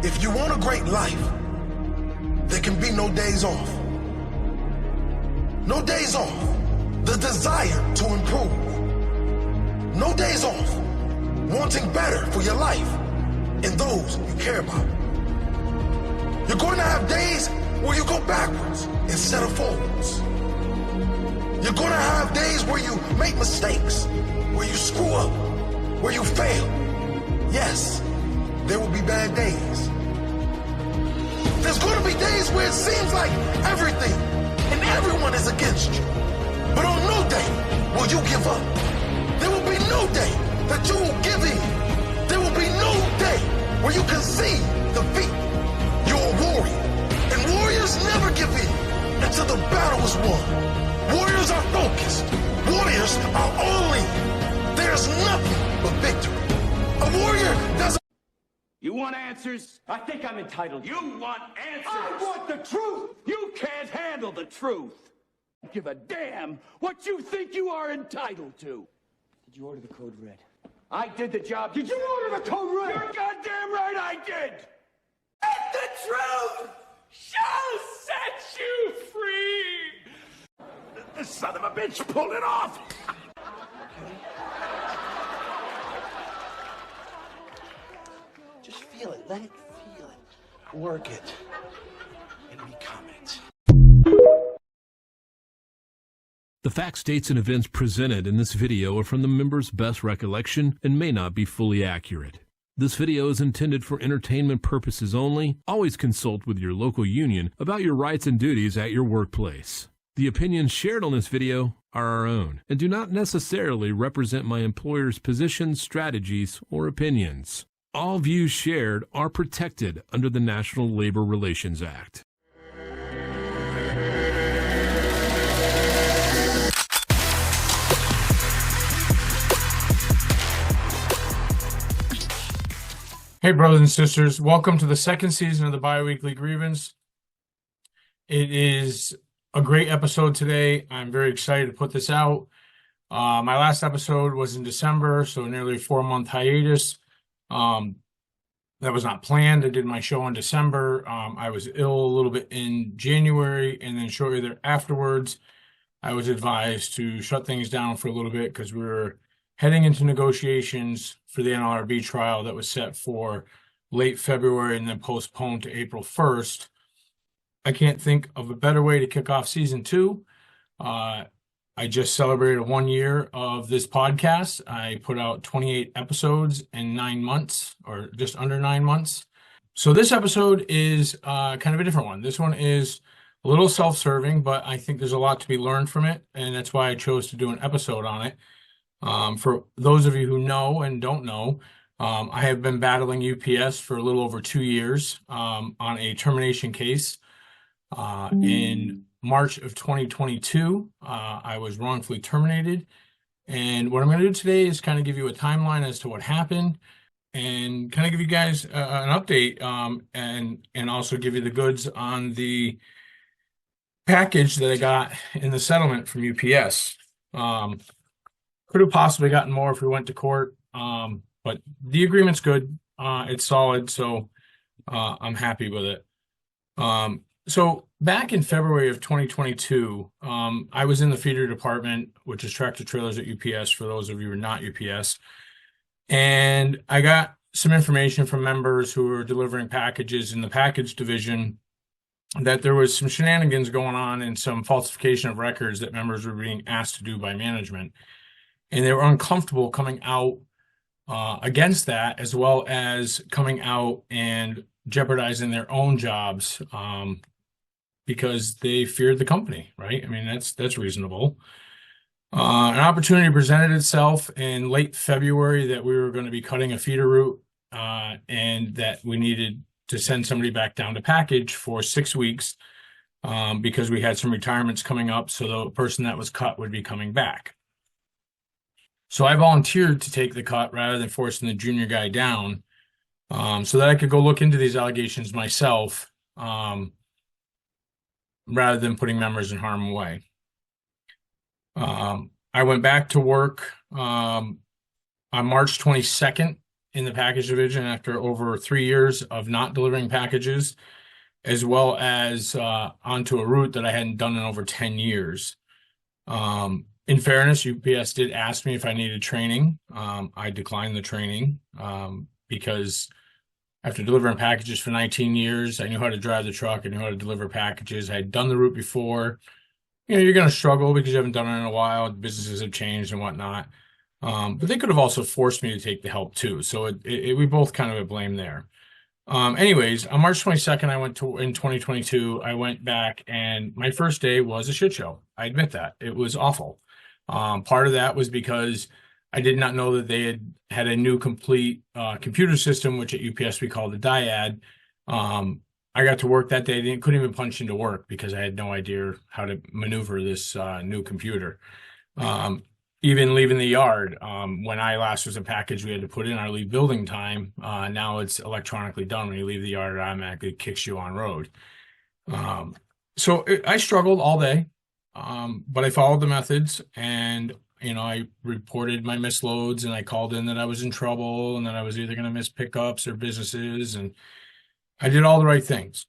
If you want a great life, there can be no days off. No days off. The desire to improve. No days off. Wanting better for your life and those you care about. You're going to have days where you go backwards instead of forwards. You're going to have days where you make mistakes, where you screw up, where you fail. Yes, there will be bad days. There's going to be days where it seems like everything and everyone is against you. But on no day will you give up. There will be no day that you will give in. There will be no day where you concede defeat. You're a warrior, and warriors never give in until the battle is won. Warriors are focused. Warriors are all in. There's nothing but victory. A warrior doesn't... You want answers? I think I'm entitled. You want answers? I want the truth! You can't handle the truth. Give a damn what you think you are entitled to. Did you order the code red? I did the job. Did you order the code red? You're goddamn right I did. And the truth shall set you free. The son of a bitch pulled it off. Just feel it. Let it feel it. Work it. And become it. The facts, dates, and events presented in this video are from the member's best recollection and may not be fully accurate. This video is intended for entertainment purposes only. Always consult with your local union about your rights and duties at your workplace. The opinions shared on this video are our own and do not necessarily represent my employer's positions, strategies, or opinions. All views shared are protected under the National Labor Relations Act. Hey, brothers and sisters, welcome to the second season of the Biweekly Grievance. It is a great episode today. I'm very excited to put this out. My last episode was in December, so nearly a 4-month hiatus. That was not planned. I did my show in December. I was ill a little bit in January, and then shortly there afterwards, I was advised to shut things down for a little bit because we were heading into negotiations for the NLRB trial that was set for late February and then postponed to April 1st. I can't think of a better way to kick off season 2. I just celebrated 1 year of this podcast. I put out 28 episodes in 9 months, or just under 9 months. So this episode is kind of a different one. This one is a little self-serving, but I think there's a lot to be learned from it, and that's why I chose to do an episode on it. For those of you who know and don't know, I have been battling UPS for a little over 2 years on a termination case. In March of 2022, I was wrongfully terminated. And what I'm going to do today is kind of give you a timeline as to what happened and kind of give you guys an update and also give you the goods on the package that I got in the settlement from UPS. Could have possibly gotten more if we went to court, but the agreement's good. It's solid, so I'm happy with it. So back in February of 2022, I was in the feeder department, which is tractor trailers at UPS, for those of you who are not UPS. And I got some information from members who were delivering packages in the package division that there was some shenanigans going on and some falsification of records that members were being asked to do by management. And they were uncomfortable coming out against that, as well as coming out and jeopardizing their own jobs because they feared the company, right? I mean, that's reasonable. An opportunity presented itself in late February that we were going to be cutting a feeder route and that we needed to send somebody back down to package for 6 weeks because we had some retirements coming up, so the person that was cut would be coming back. So I volunteered to take the cut rather than forcing the junior guy down so that I could go look into these allegations myself rather than putting members in harm's way. I went back to work on March 22nd in the package division after over 3 years of not delivering packages, as well as onto a route that I hadn't done in over 10 years. In fairness, UPS did ask me if I needed training. I declined the training because after delivering packages for 19 years, I knew how to drive the truck. I knew how to deliver packages. I had done the route before. You know, you're going to struggle because you haven't done it in a while. Businesses have changed and whatnot. But they could have also forced me to take the help too. So we both kind of have blame there. Anyways, on March 22nd, in 2022, I went back, and my first day was a shit show. I admit that. It was awful. Part of that was because I did not know that they had a new complete computer system, which at UPS we call the dyad. I got to work that day. Couldn't even punch into work because I had no idea how to maneuver this new computer. Even leaving the yard, when I last was a package, we had to put in our leave building time. Now it's electronically done. When you leave the yard, it automatically kicks you on road. I struggled all day, but I followed the methods, and I reported my misloads, and I called in that I was in trouble and that I was either going to miss pickups or businesses, and I did all the right things.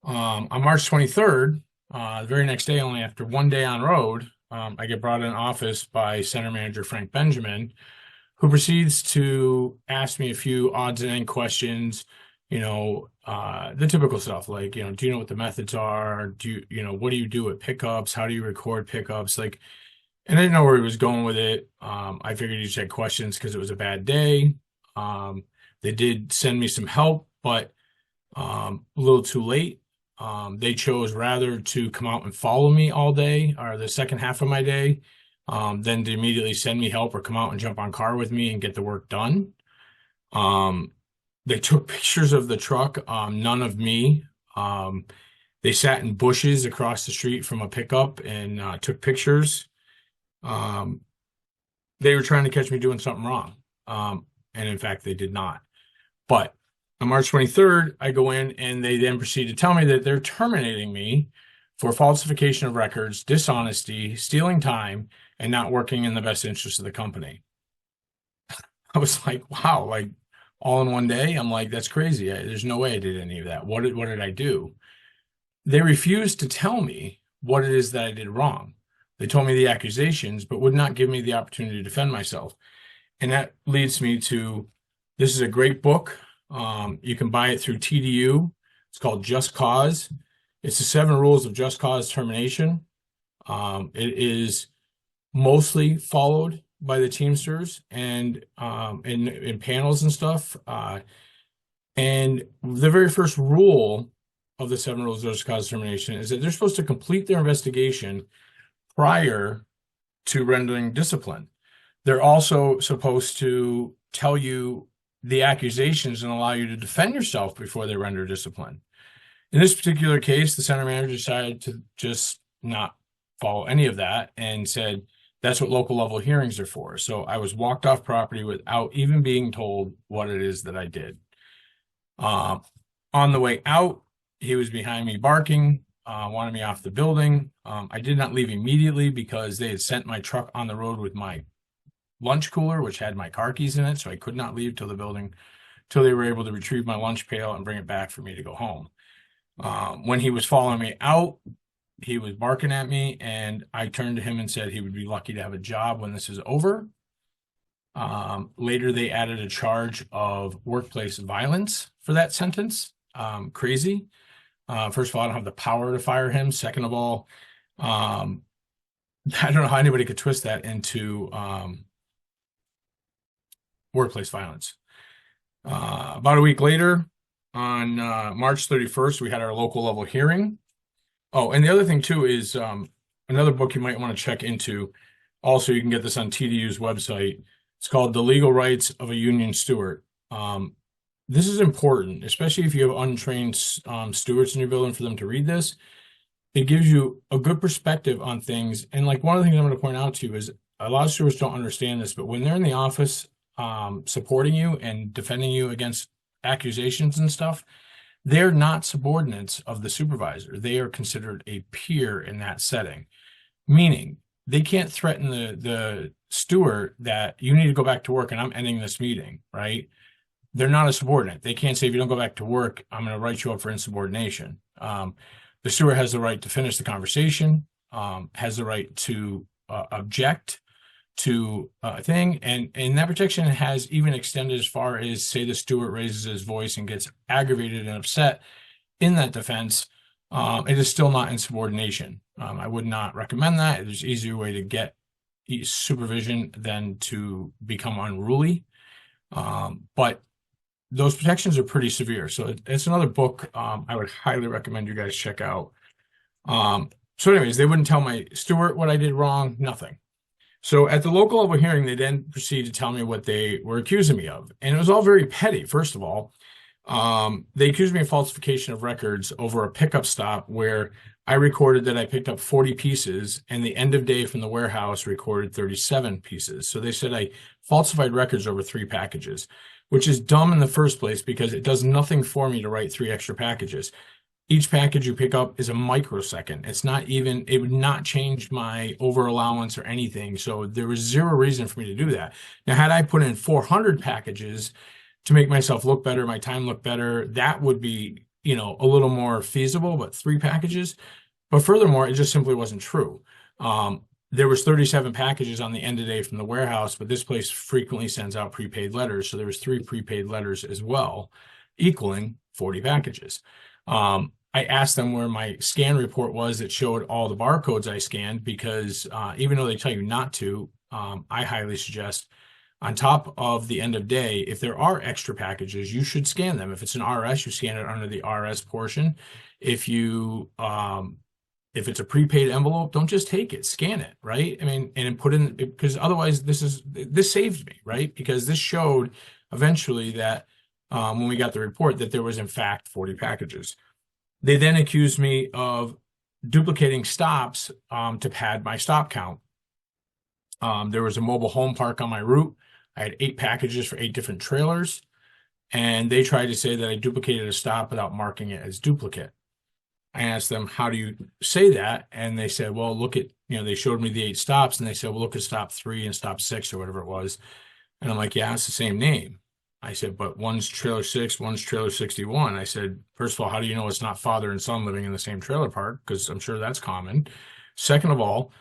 On March 23rd, the very next day, only after one day on road, I get brought in office by Center Manager Frank Benjamin, who proceeds to ask me a few odds and end questions, the typical stuff like, do you know what the methods are? What do you do at pickups? How do you record pickups? And I didn't know where he was going with it. I figured he just had questions because it was a bad day. They did send me some help, but a little too late. They chose rather to come out and follow me all day, or the second half of my day, than to immediately send me help or come out and jump on car with me and get the work done. They took pictures of the truck, none of me. They sat in bushes across the street from a pickup and took pictures. They were trying to catch me doing something wrong. And in fact, they did not. But on March 23rd, I go in, and they then proceed to tell me that they're terminating me for falsification of records, dishonesty, stealing time, and not working in the best interest of the company. I was like, wow, all in one day? I'm like, that's crazy. There's no way I did any of that. What did I do? They refused to tell me what it is that I did wrong. They told me the accusations, but would not give me the opportunity to defend myself. And that leads me to, this is a great book. You can buy it through TDU. It's called Just Cause. It's the 7 Rules of Just Cause Termination. It is mostly followed by the Teamsters and in panels and stuff. And the very first rule of the 7 Rules of Just Cause Termination is that they're supposed to complete their investigation prior to rendering discipline. They're also supposed to tell you the accusations and allow you to defend yourself before they render discipline. In this particular case, the center manager decided to just not follow any of that and said, that's what local level hearings are for. So I was walked off property without even being told what it is that I did. On the way out, he was behind me barking, wanted me off the building. I did not leave immediately because they had sent my truck on the road with my lunch cooler, which had my car keys in it. So I could not leave till they were able to retrieve my lunch pail and bring it back for me to go home. When he was following me out, he was barking at me, and I turned to him and said he would be lucky to have a job when this is over. Later, they added a charge of workplace violence for that sentence. Crazy. First of all, I don't have the power to fire him. Second of all, I don't know how anybody could twist that into workplace violence. About a week later, on March 31st, we had our local level hearing. Oh, and the other thing too is another book you might want to check into. Also, you can get this on TDU's website. It's called The Legal Rights of a Union Steward. This is important, especially if you have untrained stewards in your building, for them to read this. It gives you a good perspective on things. And one of the things I'm going to point out to you is a lot of stewards don't understand this, but when they're in the office supporting you and defending you against accusations and stuff, they're not subordinates of the supervisor. They are considered a peer in that setting, meaning they can't threaten the steward that you need to go back to work and I'm ending this meeting, right? They're not a subordinate. They can't say, if you don't go back to work, I'm going to write you up for insubordination. The steward has the right to finish the conversation, has the right to object to a thing. And that protection has even extended as far as, say, the steward raises his voice and gets aggravated and upset in that defense. It is still not insubordination. I would not recommend that. There's an easier way to get supervision than to become unruly. But those protections are pretty severe. So it's another book I would highly recommend you guys check out. So anyways, they wouldn't tell my steward what I did wrong, nothing. So at the local level hearing, they then proceeded to tell me what they were accusing me of. And it was all very petty, first of all. They accused me of falsification of records over a pickup stop where I recorded that I picked up 40 pieces and the end of day from the warehouse recorded 37 pieces. So they said I falsified records over 3 packages, which is dumb in the first place because it does nothing for me to write 3 extra packages. Each package you pick up is a microsecond. It's not even, it would not change my over allowance or anything. So there was zero reason for me to do that. Now, had I put in 400 packages to make myself look better, my time look better, that would be, a little more feasible, but 3 packages. But furthermore, it just simply wasn't true. There was 37 packages on the end of day from the warehouse, but this place frequently sends out prepaid letters. So there was 3 prepaid letters as well, equaling 40 packages. I asked them where my scan report was that showed all the barcodes I scanned because even though they tell you not to, I highly suggest on top of the end of day, if there are extra packages, you should scan them. If it's an RS, you scan it under the RS portion. If it's a prepaid envelope, don't just take it, scan it, right? I mean, and put in, because otherwise this saved me, right? Because this showed eventually that when we got the report that there was in fact 40 packages. They then accused me of duplicating stops to pad my stop count. There was a mobile home park on my route. I had 8 packages for 8 different trailers, and they tried to say that I duplicated a stop without marking it as duplicate. I asked them, how do you say that? And they said, well, look at, they showed me the 8 stops, and they said, well, look at stop 3 and stop 6 or whatever it was. And I'm like, yeah, it's the same name. I said, but one's trailer 6, one's trailer 61. I said, first of all, how do you know it's not father and son living in the same trailer park? Because I'm sure that's common. Second of all,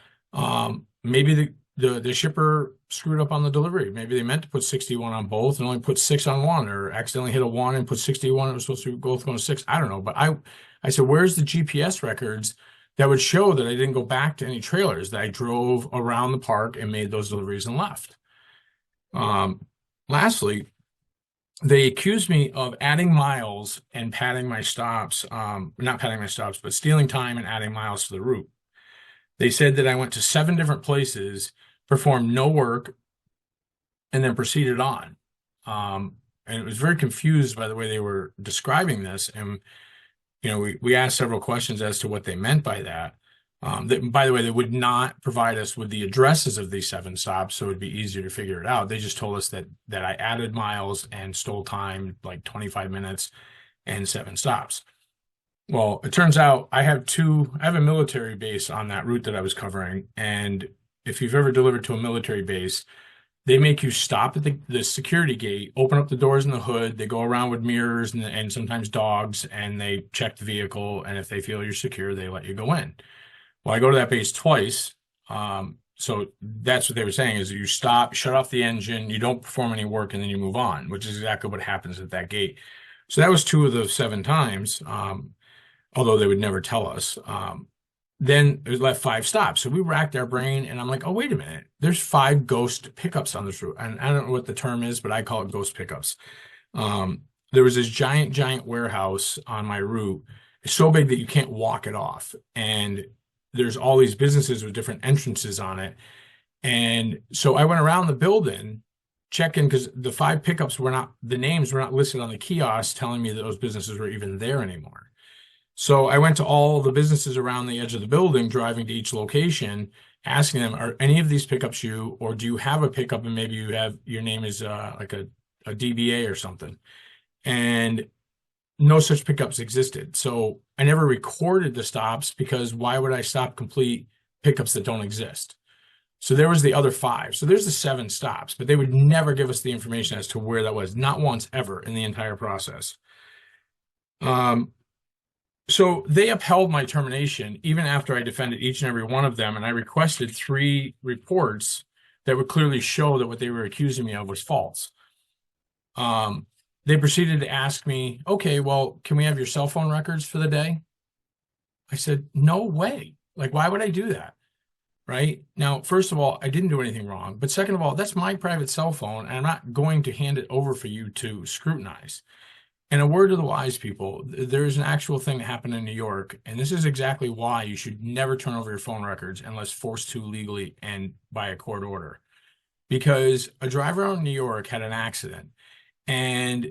maybe the shipper screwed up on the delivery. Maybe they meant to put 61 on both and only put 6 on one, or accidentally hit a 1 and put 61. It was supposed to be both going to 6. I don't know. But I said, where's the GPS records that would show that I didn't go back to any trailers, that I drove around the park and made those deliveries and left? Lastly, they accused me of adding miles and padding my stops, not padding my stops, but stealing time and adding miles to the route. They said that I went to 7 different places, performed no work, and then proceeded on. And it was very confused by the way they were describing this. And, we asked several questions as to what they meant by that. By the way, they would not provide us with the addresses of these 7 stops, so it would be easier to figure it out. They just told us that I added miles and stole time, like 25 minutes and 7 stops. Well, it turns out I have a military base on that route that I was covering. And if you've ever delivered to a military base, they make you stop at the security gate, open up the doors and the hood. They go around with mirrors and sometimes dogs, and they check the vehicle. And if they feel you're secure, they let you go in. Well, I go to that base twice. So that's what they were saying, is that you stop, shut off the engine, you don't perform any work, and then you move on, which is exactly what happens at that gate. So that was 2 of the 7 times, although they would never tell us. Then it was left 5 stops. So we racked our brain, and I'm like, oh, wait a minute. There's 5 ghost pickups on this route. And I don't know what the term is, but I call it ghost pickups. There was this giant warehouse on my route. It's so big that you can't walk it off. And there's all these businesses with different entrances on it. And so I went around the building checking, because the 5 pickups the names were not listed on the kiosk telling me that those businesses were even there anymore. So I went to all the businesses around the edge of the building, driving to each location, asking them, are any of these pickups you, or do you have a pickup and maybe your name is like a DBA or something? And no such pickups existed. So I never recorded the stops, because why would I stop complete pickups that don't exist? So there was the other 5. So there's the 7 stops, but they would never give us the information as to where that was, not once ever in the entire process. So they upheld my termination even after I defended each and every one of them, and I requested 3 reports that would clearly show that what they were accusing me of was false. They proceeded to ask me, okay, well, can we have your cell phone records for the day? I said, no way. Like, why would I do that? Right? Now, first of all, I didn't do anything wrong. But second of all, that's my private cell phone, and I'm not going to hand it over for you to scrutinize. And a word to the wise people, there's an actual thing that happened in New York, and this is exactly why you should never turn over your phone records unless forced to legally and by a court order. Because a driver out in New York had an accident, and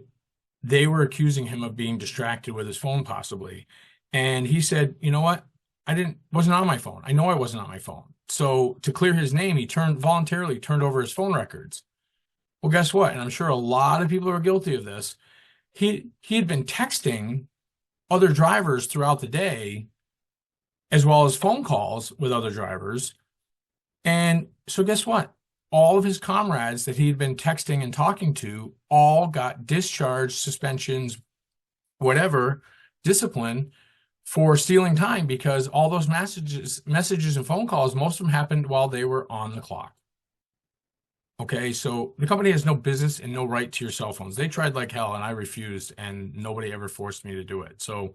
they were accusing him of being distracted with his phone possibly. And he said, you know what? Wasn't on my phone. I know I wasn't on my phone. So to clear his name, he voluntarily turned over his phone records. Well, guess what? And I'm sure a lot of people are guilty of this. He had been texting other drivers throughout the day, as well as phone calls with other drivers. And so guess what? All of his comrades that he had been texting and talking to all got discharged, suspensions, whatever, discipline for stealing time, because all those messages and phone calls, most of them happened while they were on the clock. Okay, so the company has no business and no right to your cell phones. They tried like hell, and I refused, and nobody ever forced me to do it. So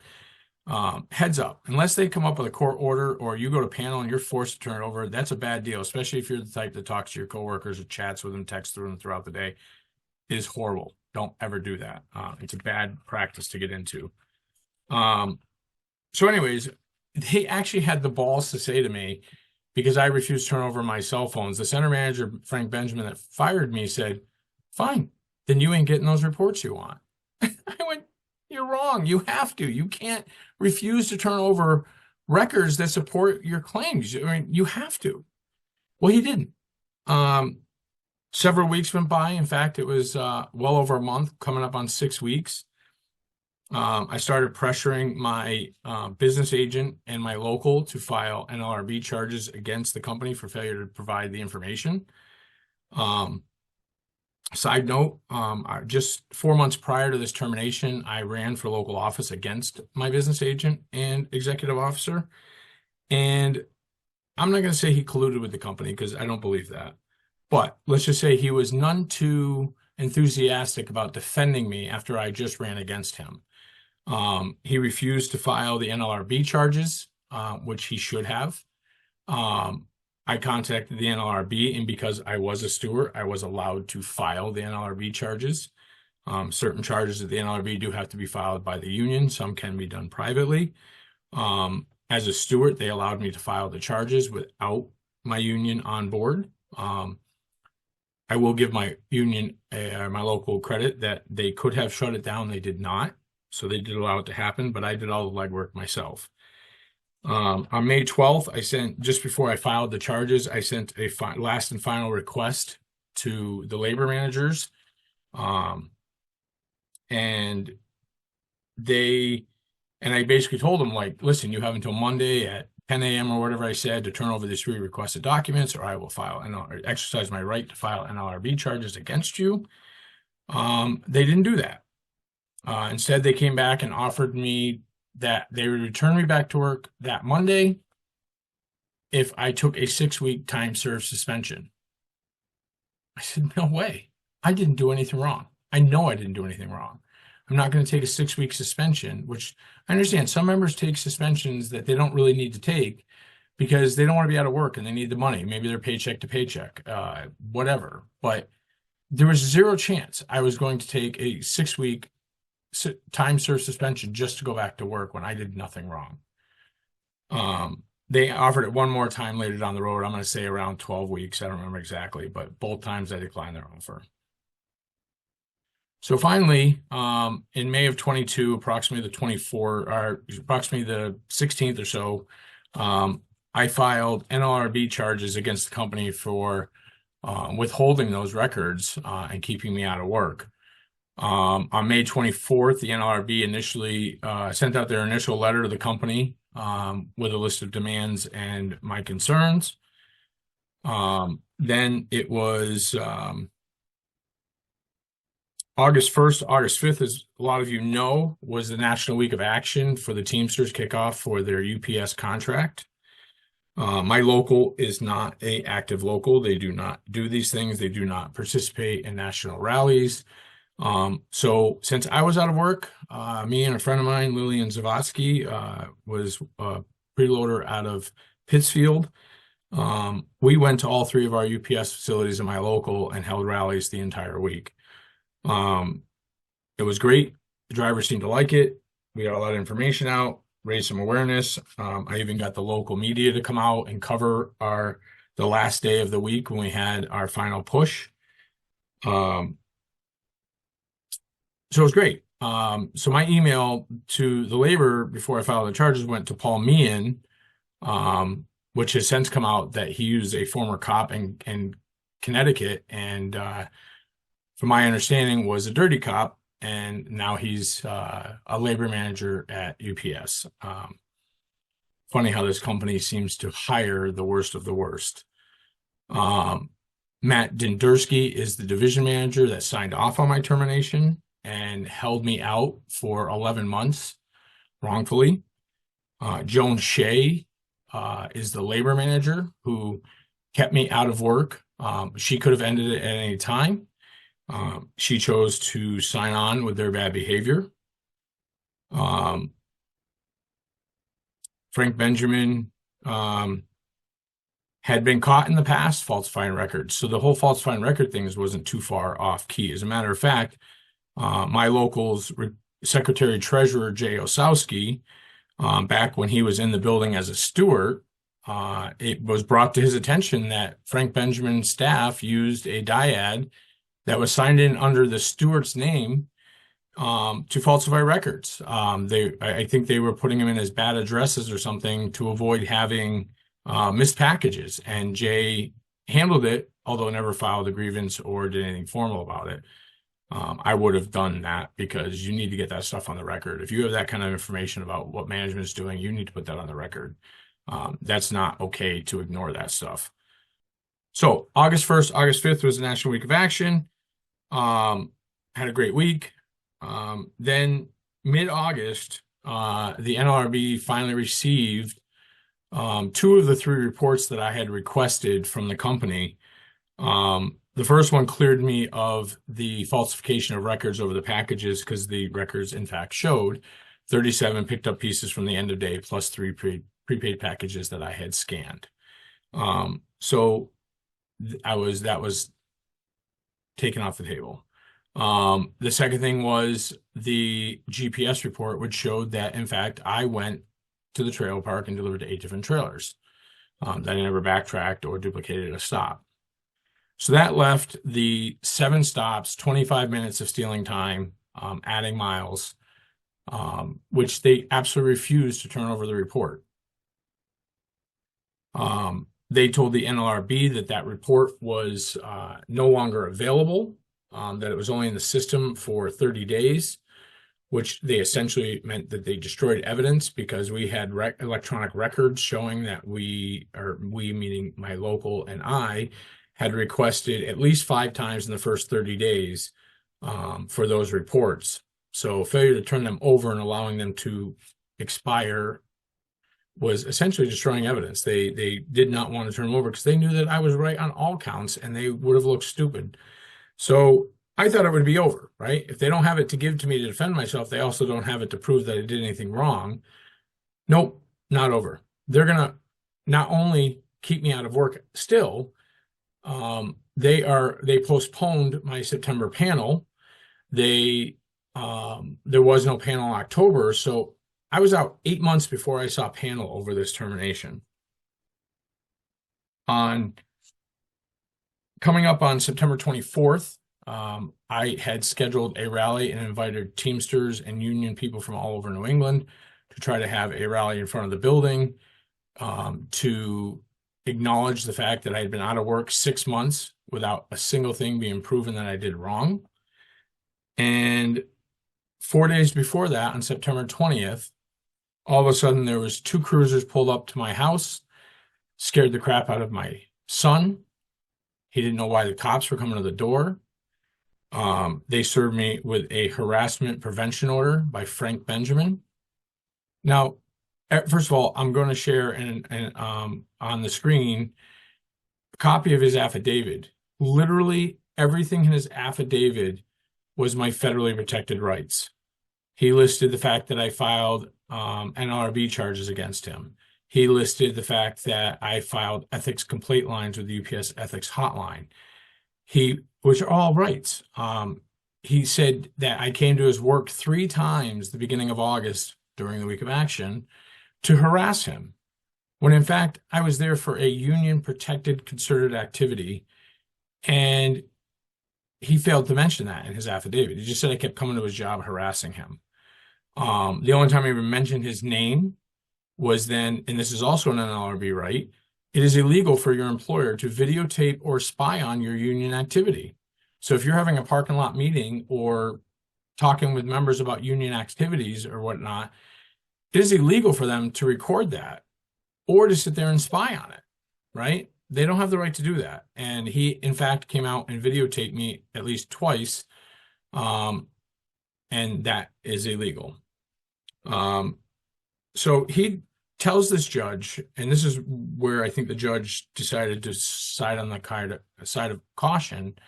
heads up, unless they come up with a court order or you go to panel and you're forced to turn it over, that's a bad deal, especially if you're the type that talks to your coworkers or chats with them, texts through them throughout the day. It is horrible. Don't ever do that. It's a bad practice to get into. So anyways, they actually had the balls to say to me, because I refused to turn over my cell phones, the center manager, Frank Benjamin, that fired me said, fine, then you ain't getting those reports you want. I went, you're wrong. You have to. You can't refuse to turn over records that support your claims. I mean, you have to. Well, he didn't. Several weeks went by. In fact, it was well over a month, coming up on 6 weeks. I started pressuring my business agent and my local to file NLRB charges against the company for failure to provide the information. Side note, just 4 months prior to this termination, I ran for local office against my business agent and executive officer. And I'm not going to say he colluded with the company, because I don't believe that. But let's just say he was none too enthusiastic about defending me after I just ran against him. He refused to file the NLRB charges, which he should have. I contacted the NLRB, and because I was a steward, I was allowed to file the NLRB charges. Certain charges at the NLRB do have to be filed by the union. Some can be done privately. As a steward, they allowed me to file the charges without my union on board. I will give my union, my local credit that they could have shut it down. They did not. So they did allow it to happen, but I did all the legwork myself. On May 12th, just before I filed the charges, I sent a last and final request to the labor managers. And I basically told them, like, listen, you have until Monday at 10 a.m. or whatever I said to turn over these 3 requested documents, or I will or exercise my right to file NLRB charges against you. They didn't do that. Instead, they came back and offered me that they would return me back to work that Monday if I took a 6-week time served suspension. I said, no way. I didn't do anything wrong. I know I didn't do anything wrong. I'm not going to take a 6-week suspension, which I understand some members take suspensions that they don't really need to take because they don't want to be out of work and they need the money. Maybe they're paycheck to paycheck, whatever. But there was zero chance I was going to take a 6-week time served suspension just to go back to work when I did nothing wrong. They offered it one more time later down the road. I'm going to say around 12 weeks. I don't remember exactly, but both times I declined their offer. So finally, in May of 22, approximately the 16th or so, I filed NLRB charges against the company for withholding those records and keeping me out of work. On May 24th, the NLRB initially sent out their initial letter to the company with a list of demands and my concerns. Then it was August 1st, August 5th, as a lot of you know, was the National Week of Action for the Teamsters kickoff for their UPS contract. My local is not an active local. They do not do these things. They do not participate in national rallies. So since I was out of work, me and a friend of mine, Lillian Zavatsky, was a preloader out of Pittsfield. We went to all three of our UPS facilities in my local and held rallies the entire week. It was great. The drivers seemed to like it. We got a lot of information out, raised some awareness. I even got the local media to come out and cover the last day of the week when we had our final push. So it was great. So my email to the labor before I filed the charges went to Paul Meehan, which has since come out that he used a former cop in Connecticut, and from my understanding was a dirty cop, and now he's a labor manager at UPS. Funny how this company seems to hire the worst of the worst. Matt Dindursky is the division manager that signed off on my termination and held me out for 11 months wrongfully. Joan Shea is the labor manager who kept me out of work. She could have ended it at any time. She chose to sign on with their bad behavior. Frank Benjamin had been caught in the past falsifying records. So the whole falsifying record thing wasn't too far off key. As a matter of fact, my local's Secretary Treasurer, Jay Osowski, back when he was in the building as a steward, it was brought to his attention that Frank Benjamin's staff used a dyad that was signed in under the steward's name to falsify records. I think they were putting them in as bad addresses or something to avoid having missed packages. And Jay handled it, although never filed a grievance or did anything formal about it. I would have done that because you need to get that stuff on the record. If you have that kind of information about what management is doing, you need to put that on the record. That's not okay to ignore that stuff. So August 1st, August 5th was the National Week of Action. Had a great week. Then mid-August, the NLRB finally received 2 of the 3 reports that I had requested from the company. The first one cleared me of the falsification of records over the packages because the records, in fact, showed 37 picked up pieces from the end of day plus 3 prepaid packages that I had scanned. So that was taken off the table. The second thing was the GPS report, which showed that, in fact, I went to the trailer park and delivered to 8 different trailers. That I never backtracked or duplicated a stop. So that left the 7 stops, 25 minutes of stealing time, adding miles, which they absolutely refused to turn over the report. They told the NLRB that report was no longer available, that it was only in the system for 30 days, which they essentially meant that they destroyed evidence because we had electronic records showing that we meaning my local and I, had requested at least 5 times in the first 30 days for those reports. So failure to turn them over and allowing them to expire was essentially destroying evidence. They did not want to turn them over because they knew that I was right on all counts and they would have looked stupid. So I thought it would be over, right? If they don't have it to give to me to defend myself, they also don't have it to prove that I did anything wrong. Nope, not over. They're going to not only keep me out of work still, they postponed my September panel. There was no panel in October, so I was out 8 months before I saw a panel over this termination. Coming up on September 24th, I had scheduled a rally and invited Teamsters and union people from all over New England to try to have a rally in front of the building to acknowledge the fact that I had been out of work 6 months without a single thing being proven that I did wrong. And 4 days before that, on September 20th, all of a sudden there was 2 cruisers pulled up to my house, scared the crap out of my son. He didn't know why the cops were coming to the door. They served me with a harassment prevention order by Frank Benjamin. Now, first of all, I'm going to share on the screen a copy of his affidavit. Literally everything in his affidavit was my federally protected rights. He listed the fact that I filed NLRB charges against him. He listed the fact that I filed ethics complaint lines with the UPS ethics hotline. Which are all rights. He said that I came to his work 3 times the beginning of August during the week of action to harass him, when in fact I was there for a union protected concerted activity, and he failed to mention that in his affidavit. He just said I kept coming to his job harassing him. The only time I even mentioned his name was then, and this is also an NLRB right, it is illegal for your employer to videotape or spy on your union activity. So if you're having a parking lot meeting or talking with members about union activities or whatnot, it is illegal for them to record that or to sit there and spy on it, right? They don't have the right to do that. And he, in fact, came out and videotaped me at least twice, and that is illegal. So he tells this judge, and this is where I think the judge decided to side on the side of caution.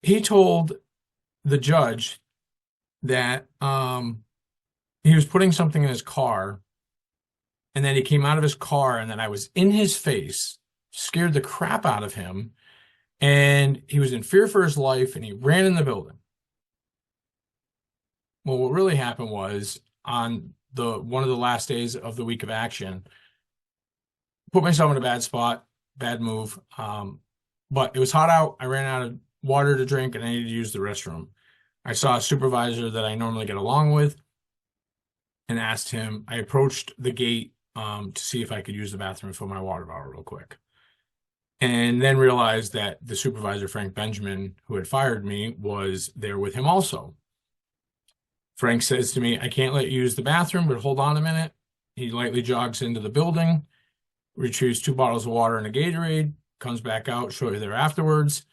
He told the judge that he was putting something in his car, and then he came out of his car, and then I was in his face, scared the crap out of him, and he was in fear for his life, and he ran in the building. Well, what really happened was, on one of the last days of the week of action, put myself in a bad spot, bad move. But it was hot out. I ran out of water to drink and I needed to use the restroom. I saw a supervisor that I normally get along with and asked him. I approached the gate to see if I could use the bathroom and fill my water bottle real quick. And then realized that the supervisor, Frank Benjamin, who had fired me, was there with him also. Frank says to me, I can't let you use the bathroom, but hold on a minute. He lightly jogs into the building, retrieves 2 bottles of water and a Gatorade, comes back out shortly there afterwards,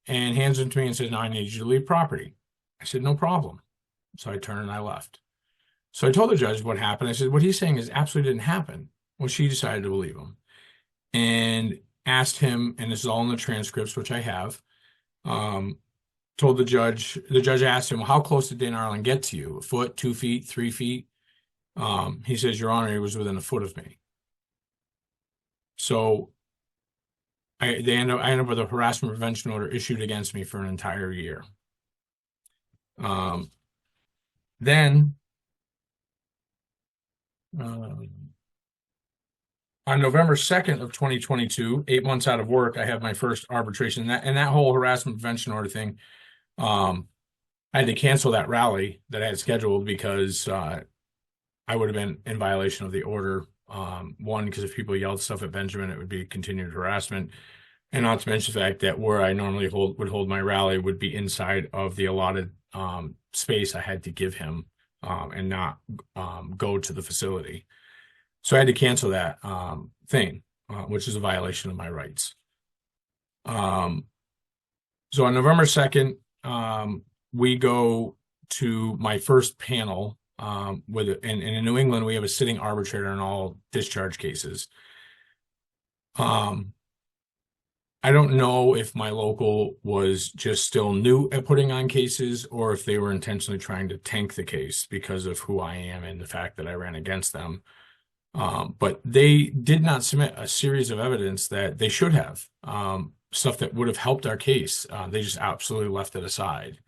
and hands them to me and says, now I need you to leave property. I said, no problem. So I turned and I left. So I told the judge what happened. I said, what he's saying is absolutely didn't happen. Well, she decided to believe him and asked him, and this is all in the transcripts, which I have, told the judge asked him, well, how close did Dan Arlin get to you? 1 foot, 2 feet, 3 feet? He says, Your Honor, he was within 1 foot of me. So I end up with a harassment prevention order issued against me for an entire year. Then on November 2nd of 2022, 8 months out of work, I have my first arbitration. And that whole harassment prevention order thing, I had to cancel that rally that I had scheduled because I would have been in violation of the order. One, because if people yelled stuff at Benjamin, it would be continued harassment. And not to mention the fact that where I normally would hold my rally would be inside of the allotted space I had to give him and not go to the facility. So I had to cancel that thing, which is a violation of my rights. So on November 2nd, we go to my first panel and in New England, we have a sitting arbitrator in all discharge cases. I don't know if my local was just still new at putting on cases or if they were intentionally trying to tank the case because of who I am and the fact that I ran against them. But they did not submit a series of evidence that they should have, stuff that would have helped our case. They just absolutely left it aside.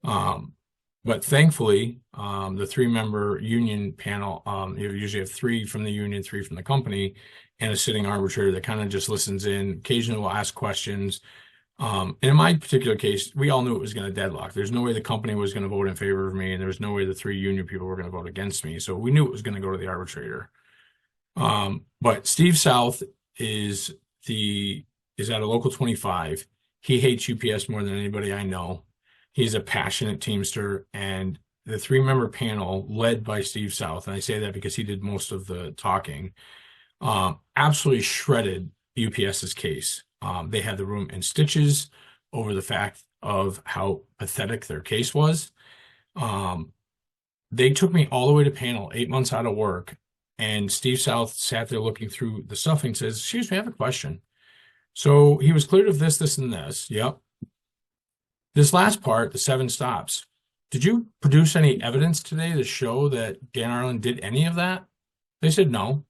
But thankfully, the 3-member union panel, you usually have 3 from the union, 3 from the company, and a sitting arbitrator that kind of just listens in, occasionally will ask questions. And in my particular case, we all knew it was going to deadlock. There's no way the company was going to vote in favor of me, and there was no way the 3 union people were going to vote against me. So we knew it was going to go to the arbitrator. But Steve South is at a local 25. He hates UPS more than anybody I know. He's a passionate Teamster, and the 3-member panel led by Steve South, and I say that because he did most of the talking, absolutely shredded UPS's case. They had the room in stitches over the fact of how pathetic their case was. They took me all the way to panel, 8 months out of work, and Steve South sat there looking through the stuff and says, "Excuse me, I have a question. So he was cleared of this, this, and this. Yep. This last part, the 7 stops. Did you produce any evidence today to show that Dan Arlin did any of that?" They said no.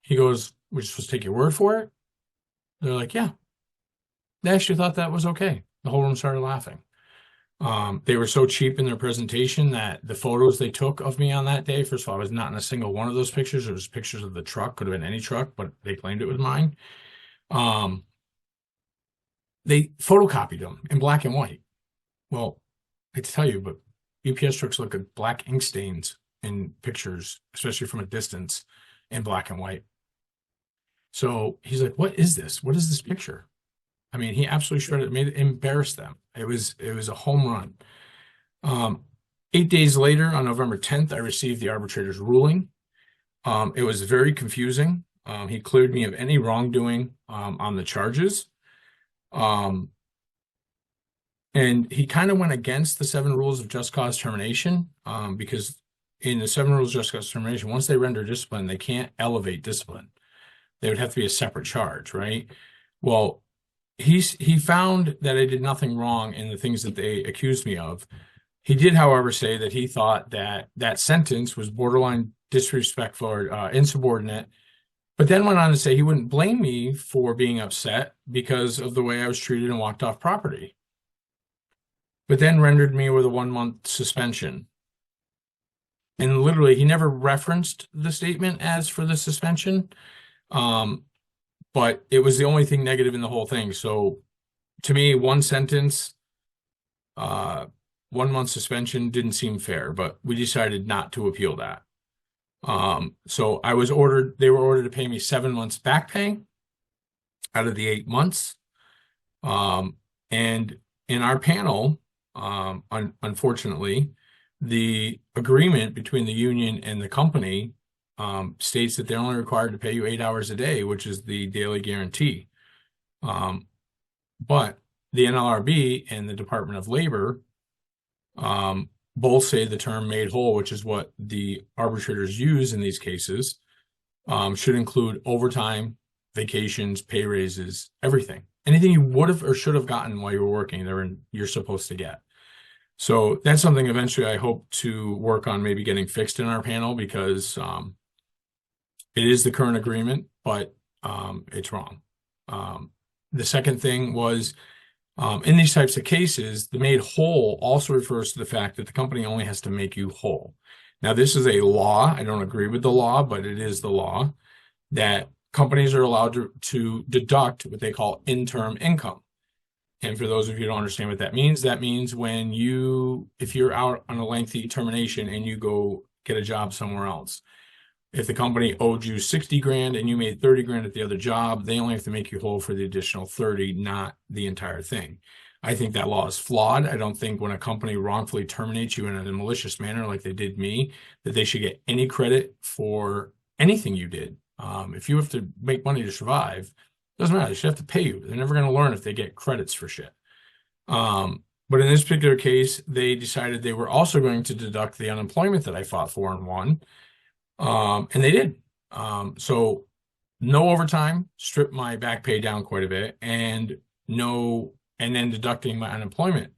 He goes, "We're supposed to take your word for it?" They're like, "Yeah." They actually thought that was okay. The whole room started laughing. They were so cheap in their presentation that the photos they took of me on that day, first of all, I was not in a single one of those pictures. It was pictures of the truck, could have been any truck, but they claimed it was mine. They photocopied them in black and white. Well, I hate to tell you, but UPS trucks look at black ink stains in pictures, especially from a distance, in black and white. So he's like, "What is this? What is this picture?" I mean, he absolutely shredded it, embarrassed them. It was a home run. 8 days later, on November 10th, I received the arbitrator's ruling. It was very confusing. He cleared me of any wrongdoing on the charges. And he kind of went against the 7 rules of just cause termination, because in the 7 rules of just cause termination, once they render discipline, they can't elevate discipline. They would have to be a separate charge, right? Well, he found that I did nothing wrong in the things that they accused me of. He did, however, say that he thought that that sentence was borderline disrespectful or insubordinate, but then went on to say he wouldn't blame me for being upset because of the way I was treated and walked off property, but then rendered me with a 1-month suspension. And literally, he never referenced the statement as for the suspension. But it was the only thing negative in the whole thing. So to me, one sentence, 1-month suspension didn't seem fair, but we decided not to appeal that. So they were ordered to pay me 7 months back pay out of the 8 months. And in our panel, unfortunately, the agreement between the union and the company states that they're only required to pay you 8 hours a day, which is the daily guarantee. But the NLRB and the Department of Labor both say the term made whole, which is what the arbitrators use in these cases, should include overtime, vacations, pay raises, everything. Anything you would have or should have gotten while you were working, you're supposed to get. So that's something eventually I hope to work on maybe getting fixed in our panel, because it is the current agreement, but it's wrong. The second thing was, in these types of cases, the made whole also refers to the fact that the company only has to make you whole. Now, this is a law. I don't agree with the law, but it is the law that companies are allowed to deduct what they call interim income. And for those of you who don't understand what that means when if you're out on a lengthy termination and you go get a job somewhere else, if the company owed you 60 grand and you made 30 grand at the other job, they only have to make you whole for the additional 30, not the entire thing. I think that law is flawed. I don't think when a company wrongfully terminates you in a malicious manner like they did me, that they should get any credit for anything you did. If you have to make money to survive, it doesn't matter. They should have to pay you. They're never going to learn if they get credits for shit. But in this particular case, they decided they were also going to deduct the unemployment that I fought for and won. And they did. So no overtime, stripped my back pay down quite a bit, and then deducting my unemployment.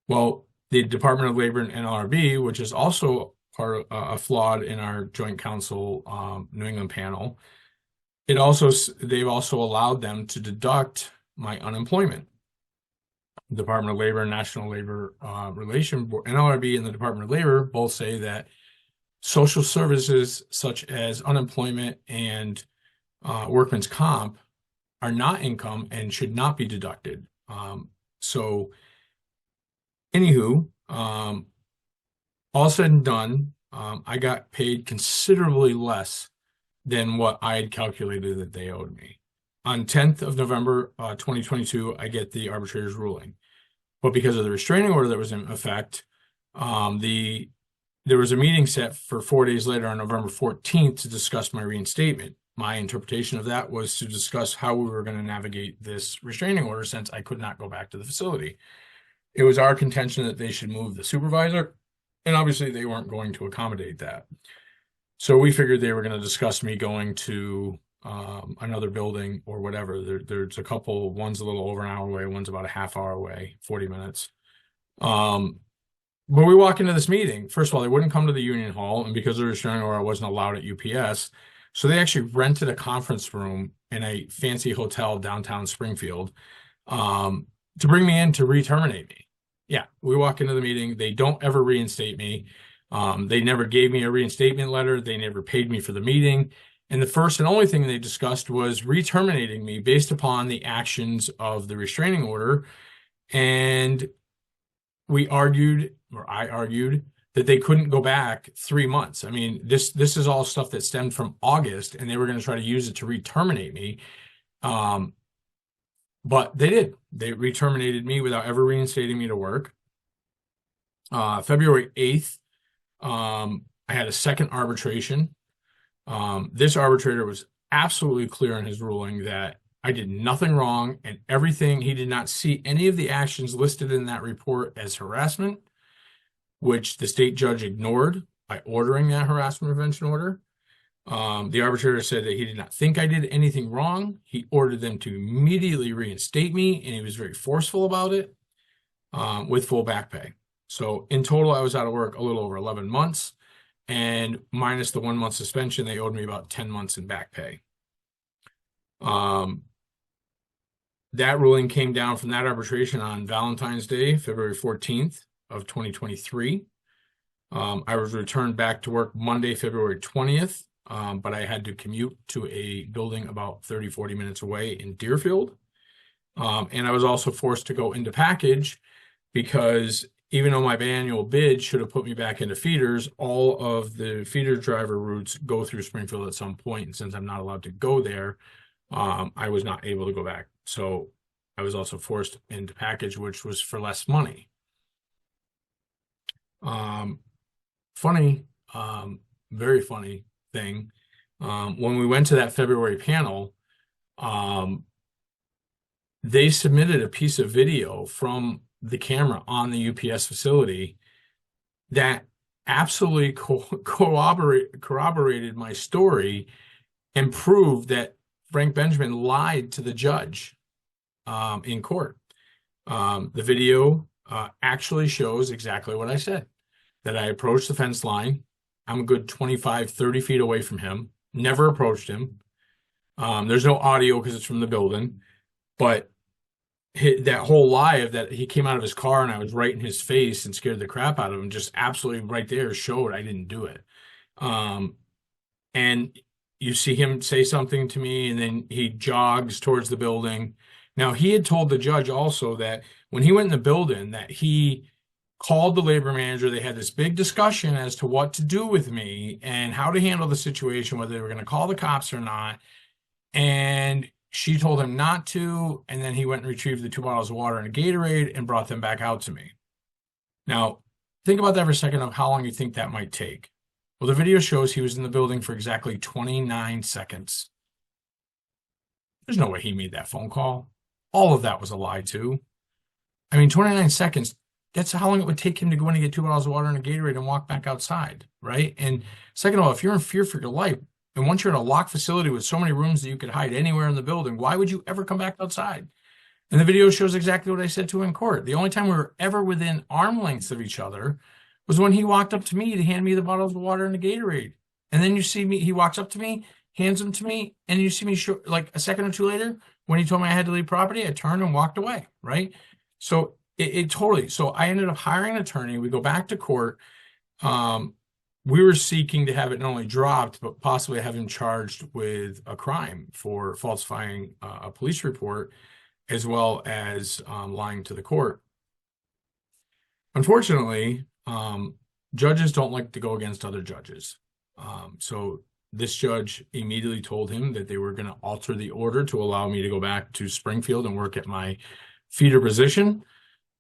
Well, the Department of Labor and NLRB, which is also part of a flawed in our joint council New England panel, they've also allowed them to deduct my unemployment. The Department of Labor and National Labor Relations Board, NLRB and the Department of Labor both say that social services such as unemployment and workman's comp are not income and should not be deducted. So anywho, all said and done, I got paid considerably less than what I had calculated that they owed me. On 10th of November, 2022, I get the arbitrator's ruling. But because of the restraining order that was in effect, there was a meeting set for 4 days later on November 14th to discuss my reinstatement. my interpretation of that was to discuss how we were going to navigate this restraining order since I could not go back to the facility. It was our contention that they should move the supervisor, and obviously they weren't going to accommodate that. So we figured they were going to discuss me going to another building or whatever. There's a couple, one's a little over an hour away, one's about a half hour away, 40 minutes. But we walk into this meeting. First of all, they wouldn't come to the union hall, and because of the restraining order, I wasn't allowed at UPS. So they actually rented a conference room in a fancy hotel downtown Springfield to bring me in to re-terminate me. Yeah, we walk into the meeting. They don't ever reinstate me. They never gave me a reinstatement letter. They never paid me for the meeting. And the first and only thing they discussed was re-terminating me based upon the actions of the restraining order. And we argued, or I argued, that they couldn't go back 3 months. I mean, this is all stuff that stemmed from August, and they were going to try to use it to re-terminate me. But they did. They re-terminated me without ever reinstating me to work. February 8th, I had a second arbitration. This arbitrator was absolutely clear in his ruling that I did nothing wrong, and everything, he did not see any of the actions listed in that report as harassment, which the state judge ignored by ordering that harassment prevention order. The arbitrator said that he did not think I did anything wrong. He ordered them to immediately reinstate me, and he was very forceful about it, with full back pay. So in total, I was out of work a little over 11 months, and minus the 1 month suspension, they owed me about 10 months in back pay. That ruling came down from that arbitration on Valentine's Day, February 14th of 2023. I was returned back to work Monday, February 20th, but I had to commute to a building about 30, 40 minutes away in Deerfield. And I was also forced to go into package because even though my annual bid should have put me back into feeders, all of the feeder driver routes go through Springfield at some point. And since I'm not allowed to go there, I was not able to go back. So I was also forced into package, which was for less money. Funny, very funny thing. When we went to that February panel, they submitted a piece of video from the camera on the UPS facility that absolutely corroborated my story and proved that Frank Benjamin lied to the judge in court. The video actually shows exactly what I said, that I approached the fence line. I'm a good 25, 30 feet away from him, never approached him. There's no audio because it's from the building, but that whole lie of that he came out of his car and I was right in his face and scared the crap out of him, just absolutely right there showed I didn't do it. And you see him say something to me, and then he jogs towards the building. Now, he had told the judge also that when he went in the building that he called the labor manager. They had this big discussion as to what to do with me and how to handle the situation, whether they were going to call the cops or not. And she told him not to, and then he went and retrieved the 2 bottles of water and a Gatorade and brought them back out to me. Now, think about that for a second of how long you think that might take. Well, the video shows he was in the building for exactly 29 seconds. There's no way he made that phone call. All of that was a lie, too. I mean, 29 seconds, that's how long it would take him to go in and get 2 bottles of water and a Gatorade and walk back outside, right? And second of all, if you're in fear for your life, and once you're in a locked facility with so many rooms that you could hide anywhere in the building, why would you ever come back outside? And the video shows exactly what I said to him in court. The only time we were ever within arm lengths of each other was when he walked up to me to hand me the bottles of water and the Gatorade. And then you see me, he walks up to me, hands them to me, and you see me like a second or two later, when he told me I had to leave property, I turned and walked away, right? So it totally, so I ended up hiring an attorney. We go back to court. We were seeking to have it not only dropped, but possibly have him charged with a crime for falsifying a police report, as well as lying to the court. Unfortunately, judges don't like to go against other judges. So this judge immediately told him that they were going to alter the order to allow me to go back to Springfield and work at my feeder position,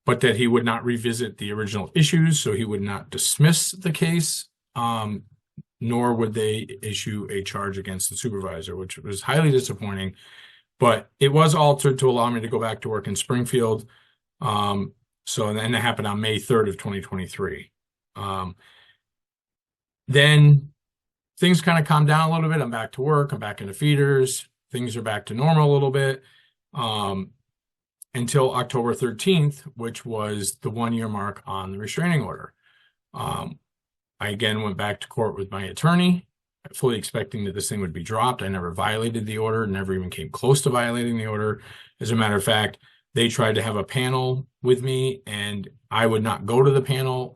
but that he would not revisit the original issues, so he would not dismiss the case. nor would they issue a charge against the supervisor, which was highly disappointing. But it was altered to allow me to go back to work in Springfield. So then that happened on May 3rd of 2023. Then things kind of calmed down a little bit. I'm back to work. I'm back into feeders. Things are back to normal a little bit. Until October 13th, which was the 1-year mark on the restraining order. I again went back to court with my attorney, fully expecting that this thing would be dropped. I never violated the order, never even came close to violating the order. As a matter of fact, they tried to have a panel with me, and I would not go to the panel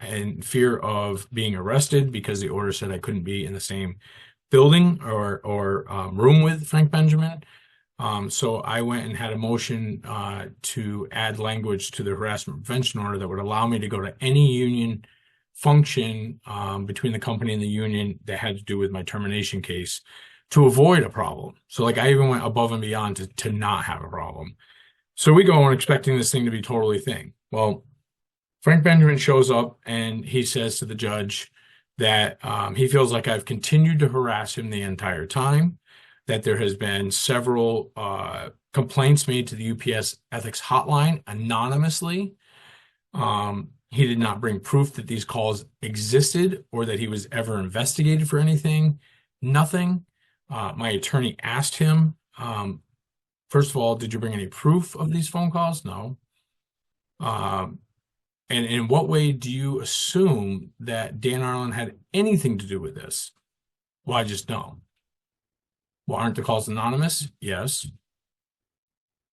in fear of being arrested because the order said I couldn't be in the same building or room with Frank Benjamin. So I went and had a motion to add language to the harassment prevention order that would allow me to go to any union function between the company and the union that had to do with my termination case to avoid a problem. So like I even went above and beyond to not have a problem. So we go and expecting this thing to be totally thing. Well, Frank Benjamin shows up and he says to the judge that he feels like I've continued to harass him the entire time, that there has been several complaints made to the UPS ethics hotline anonymously. He did not bring proof that these calls existed or that he was ever investigated for anything. Nothing. My attorney asked him, first of all, did you bring any proof of these phone calls? No. And in what way do you assume that Dan Arlin had anything to do with this? Well, I just don't. Well, aren't the calls anonymous? Yes.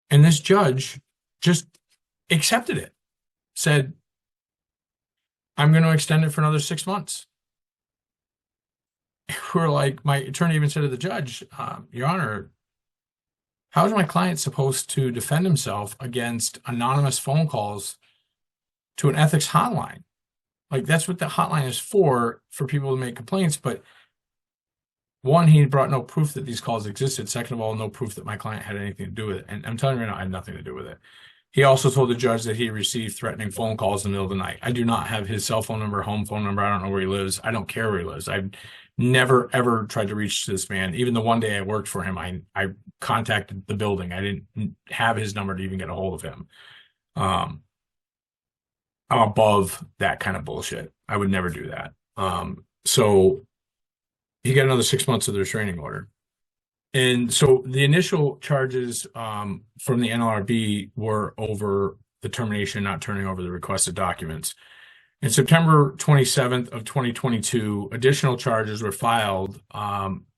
And this judge just accepted it, said, I'm going to extend it for another 6 months. We're like, my attorney even said to the judge, Your Honor, how is my client supposed to defend himself against anonymous phone calls to an ethics hotline? Like, that's what the hotline is for people to make complaints. But one, he brought no proof that these calls existed. Second of all, no proof that my client had anything to do with it. And I'm telling you right now, I had nothing to do with it. He also told the judge that he received threatening phone calls in the middle of the night. I do not have his cell phone number, home phone number. I don't know where he lives. I don't care where he lives. I've never, ever tried to reach this man. Even the one day I worked for him, I contacted the building. I didn't have his number to even get a hold of him. I'm above that kind of bullshit. I would never do that. So he got another 6 months of the restraining order. And so the initial charges from the NLRB were over the termination, not turning over the requested documents. In September 27th of 2022, additional charges were filed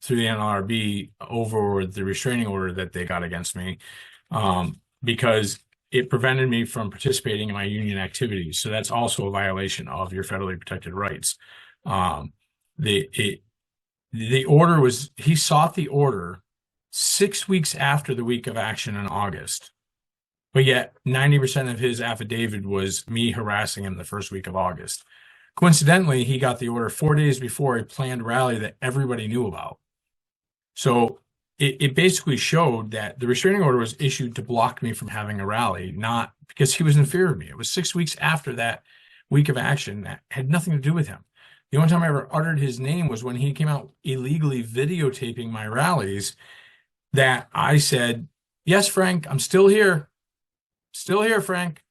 through the NLRB over the restraining order that they got against me because it prevented me from participating in my union activities. So that's also a violation of your federally protected rights. The order was, he sought the order 6 weeks after the week of action in August. But yet 90% of his affidavit was me harassing him the first week of August. Coincidentally, he got the order 4 days before a planned rally that everybody knew about. So it basically showed that the restraining order was issued to block me from having a rally, not because he was in fear of me. It was 6 weeks after that week of action that had nothing to do with him. The only time I ever uttered his name was when he came out illegally videotaping my rallies, that I said, yes, Frank, I'm still here. Still here, Frank.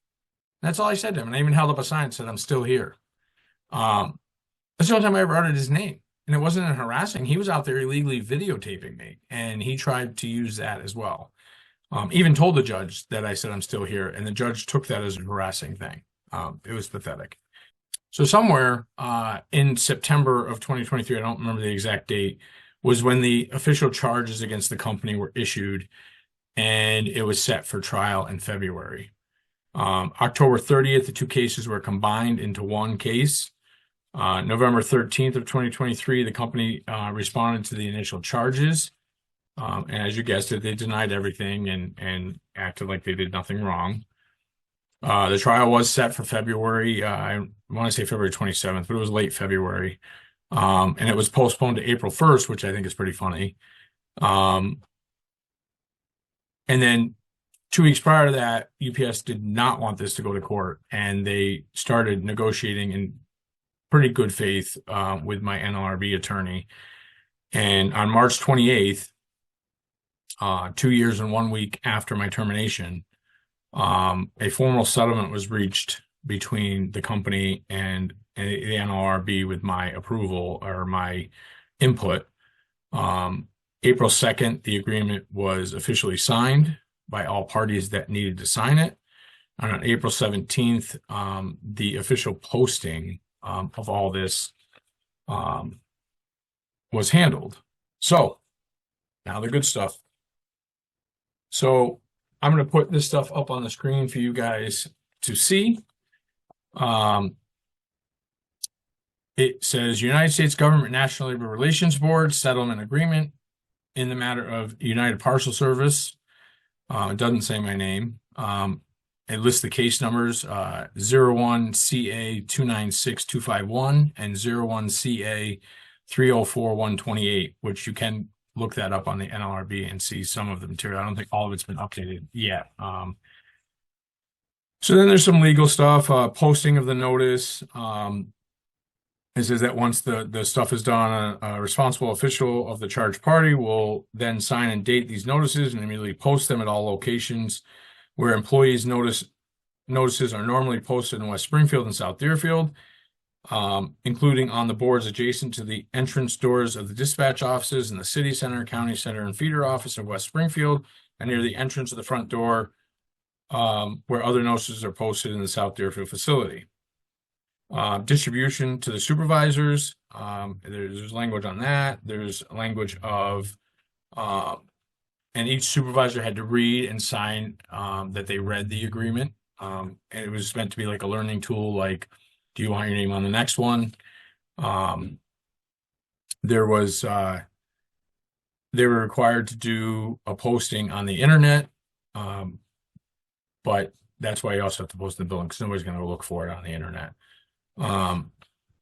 That's all I said to him. And I even held up a sign that said, I'm still here. That's the only time I ever uttered his name. And it wasn't in harassing. He was out there illegally videotaping me. And he tried to use that as well. Even told the judge that I said, I'm still here. And the judge took that as a harassing thing. It was pathetic. So somewhere in September of 2023, I don't remember the exact date, was when the official charges against the company were issued, and it was set for trial in February. October 30th, the two cases were combined into one case. November 13th of 2023, the company responded to the initial charges. And as you guessed it, they denied everything and acted like they did nothing wrong. The trial was set for February, I want to say February 27th, but it was late February. And it was postponed to April 1st, which I think is pretty funny. And then 2 weeks prior to that, UPS did not want this to go to court, and they started negotiating and pretty good faith with my NLRB attorney. And on March 28th, 2 years and 1 week after my termination, a formal settlement was reached between the company and the NLRB with my approval or my input. April 2nd, the agreement was officially signed by all parties that needed to sign it. And on April 17th, the official posting of all this was handled. So now the good stuff. So I'm going to put this stuff up on the screen for you guys to see. It says United States Government National Labor Relations Board Settlement Agreement in the matter of United Parcel Service. It doesn't say my name. It lists the case numbers 01CA296251 and 01CA304128, which you can look that up on the NLRB and see some of the material. I don't think all of it's been updated yet. So then there's some legal stuff, posting of the notice. It says that once the stuff is done, a responsible official of the charged party will then sign and date these notices and immediately post them at all locations where employees' notices are normally posted in West Springfield and South Deerfield, including on the boards adjacent to the entrance doors of the dispatch offices in the city center, county center, and feeder office of West Springfield, and near the entrance of the front door where other notices are posted in the South Deerfield facility. Distribution to the supervisors. There's language on that. There's language of, and each supervisor had to read and sign that they read the agreement. And it was meant to be like a learning tool, like, do you want your name on the next one? There was, they were required to do a posting on the internet, but that's why you also have to post the billing because nobody's going to look for it on the internet.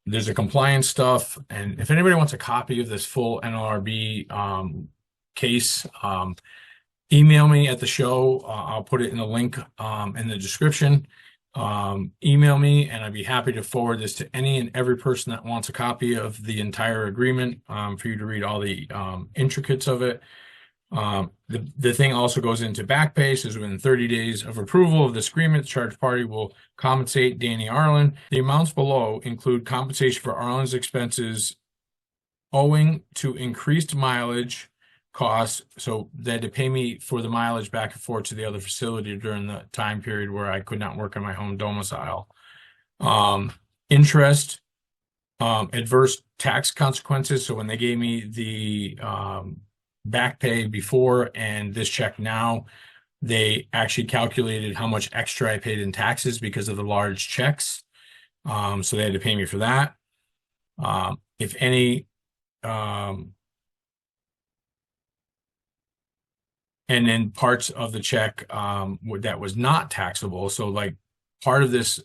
There's a compliance stuff, and if anybody wants a copy of this full NLRB case, email me at the show. I'll put it in the link in the description. Email me, and I'd be happy to forward this to any and every person that wants a copy of the entire agreement for you to read all the intricacies of it. The thing also goes into back pay, says within 30 days of approval of this agreement, the charged party will compensate Dan Arlin. The amounts below include compensation for Arlin's expenses owing to increased mileage costs, so they had to pay me for the mileage back and forth to the other facility during the time period where I could not work in my home domicile. Interest, adverse tax consequences. So when they gave me the back pay before and this check now, they actually calculated how much extra I paid in taxes because of the large checks. So they had to pay me for that. If any, and then parts of the check that was not taxable. So like part of this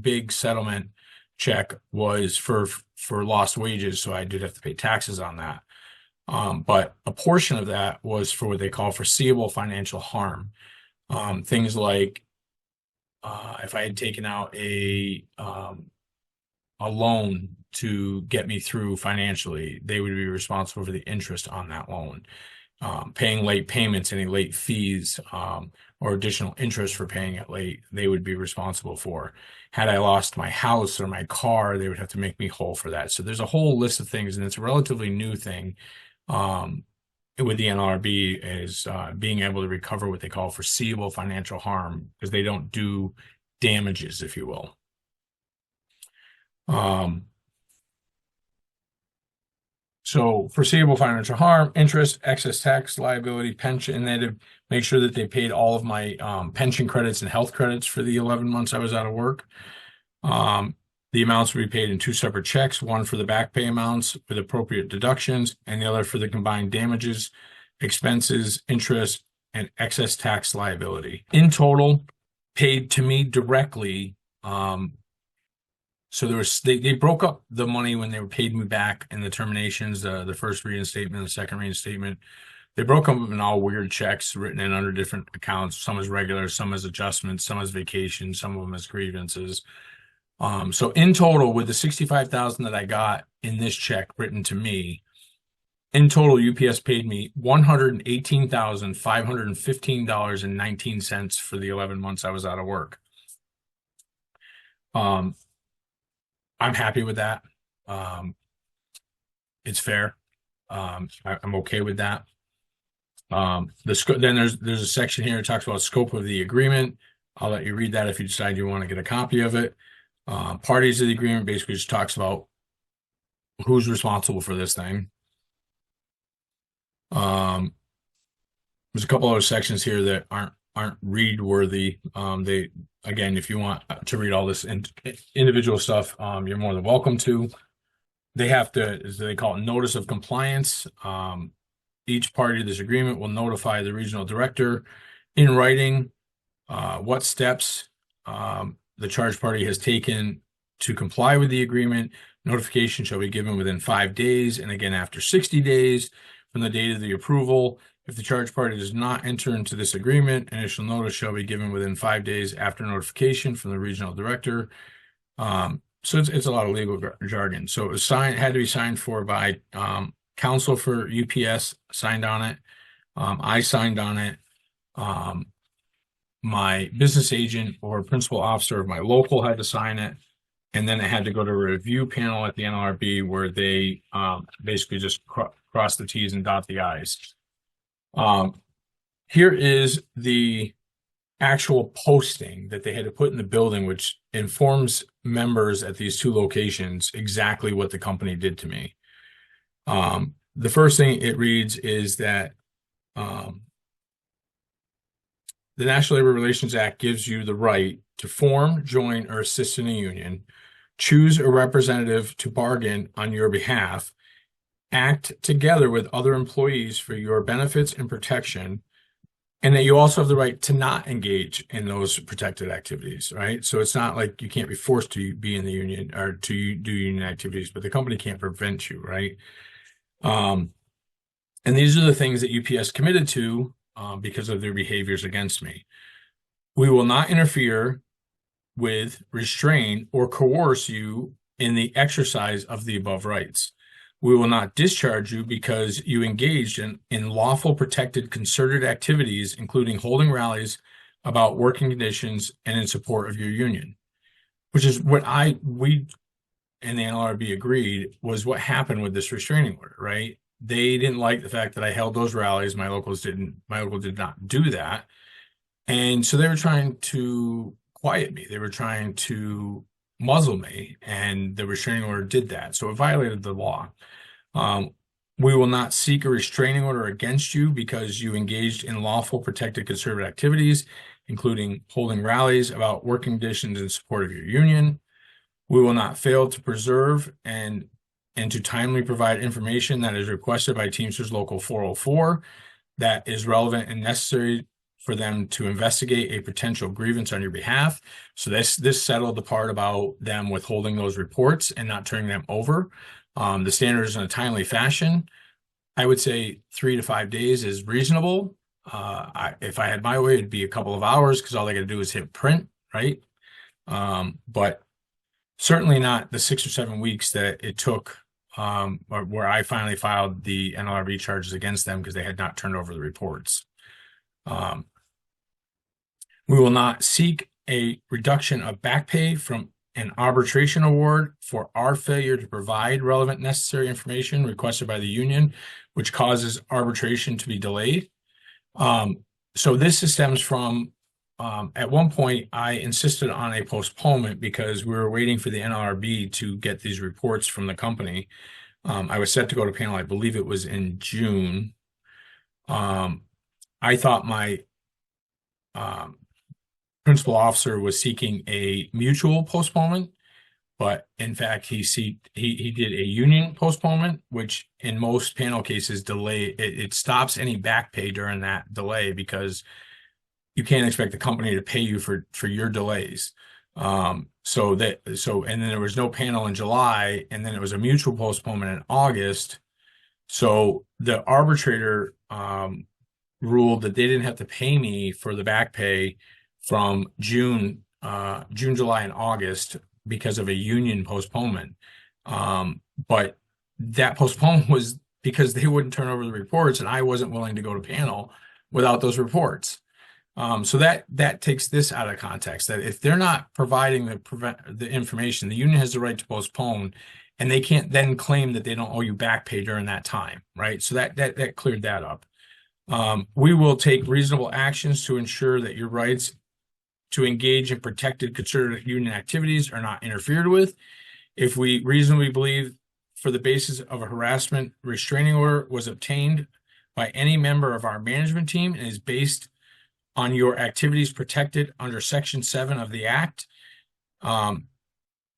big settlement check was for lost wages. So I did have to pay taxes on that. But a portion of that was for what they call foreseeable financial harm. Things like if I had taken out a loan to get me through financially, they would be responsible for the interest on that loan. Paying late payments, any late fees, or additional interest for paying it late, they would be responsible for. Had I lost my house or my car, they would have to make me whole for that. So there's a whole list of things, and it's a relatively new thing with the NLRB is being able to recover what they call foreseeable financial harm, because they don't do damages, if you will. So foreseeable financial harm, interest, excess tax liability, pension, and then to make sure that they paid all of my pension credits and health credits for the 11 months I was out of work. The amounts will be paid in two separate checks, one for the back pay amounts with appropriate deductions, and the other for the combined damages, expenses, interest, and excess tax liability. In total, paid to me directly. So there was they broke up the money when they were paid me back in the terminations, the first reinstatement, the second reinstatement. They broke up in all weird checks written in under different accounts, some as regular, some as adjustments, some as vacation, some of them as grievances. So in total, with the $65,000 that I got in this check written to me, in total, UPS paid me $118,515.19 for the 11 months I was out of work. I'm happy with that. It's fair. I'm okay with that. Then there's a section here that talks about scope of the agreement. I'll let you read that if you decide you want to get a copy of it. Parties of the agreement basically just talks about who's responsible for this thing. There's a couple other sections here that aren't read worthy. Again, if you want to read all this individual stuff, you're more than welcome to. They have to, as they call it, notice of compliance. Each party to this agreement will notify the regional director in writing what steps the charged party has taken to comply with the agreement. Notification shall be given within 5 days, and again after 60 days from the date of the approval. If the charged party does not enter into this agreement, initial notice shall be given within 5 days after notification from the regional director. So it's a lot of legal jargon. So it was had to be signed for by counsel for UPS, signed on it. I signed on it. My business agent or principal officer of my local had to sign it. And then it had to go to a review panel at the NLRB where they basically just cross the T's and dot the I's. Here is the actual posting that they had to put in the building, which informs members at these two locations exactly what the company did to me. The first thing it reads is that the National Labor Relations Act gives you the right to form, join, or assist in a union, choose a representative to bargain on your behalf, act together with other employees for your benefits and protection, and that you also have the right to not engage in those protected activities, right? So it's not like you can't be forced to be in the union or to do union activities, but the company can't prevent you, right? And these are the things that UPS committed to because of their behaviors against me. We will not interfere with, restrain, or coerce you in the exercise of the above rights. We will not discharge you because you engaged in lawful, protected, concerted activities, including holding rallies about working conditions and in support of your union, which is what we and the NLRB agreed was what happened with this restraining order, right? They didn't like the fact that I held those rallies. My local did not do that. And so they were trying to quiet me. They were trying to muzzle me, and the restraining order did that. So it violated the law. We will not seek a restraining order against you because you engaged in lawful, protected, conservative activities, including holding rallies about working conditions in support of your union. We will not fail to preserve and to timely provide information that is requested by Teamsters Local 404 that is relevant and necessary for them to investigate a potential grievance on your behalf. So this settled the part about them withholding those reports and not turning them over. The standard is in a timely fashion. I would say 3 to 5 days is reasonable. If I had my way, it'd be a couple of hours because all I got to do is hit print, right? But certainly not the 6 or 7 weeks that it took where I finally filed the NLRB charges against them because they had not turned over the reports. We will not seek a reduction of back pay from an arbitration award for our failure to provide relevant necessary information requested by the union, which causes arbitration to be delayed. So this stems from, at one point, I insisted on a postponement because we were waiting for the NLRB to get these reports from the company. I was set to go to panel, I believe it was in June. I thought my principal officer was seeking a mutual postponement, but in fact, he did a union postponement, which in most panel cases it stops any back pay during that delay because you can't expect the company to pay you for your delays. And then there was no panel in July, and then it was a mutual postponement in August. So the arbitrator ruled that they didn't have to pay me for the back pay from June, July, and August because of a union postponement. But that postponement was because they wouldn't turn over the reports, and I wasn't willing to go to panel without those reports. So that takes this out of context, that if they're not providing the information, the union has the right to postpone, and they can't then claim that they don't owe you back pay during that time, right? So that cleared that up. We will take reasonable actions to ensure that your rights to engage in protected concerted union activities are not interfered with. If we reasonably believe for the basis of a harassment restraining order was obtained by any member of our management team and is based on your activities protected under Section 7 of the Act, and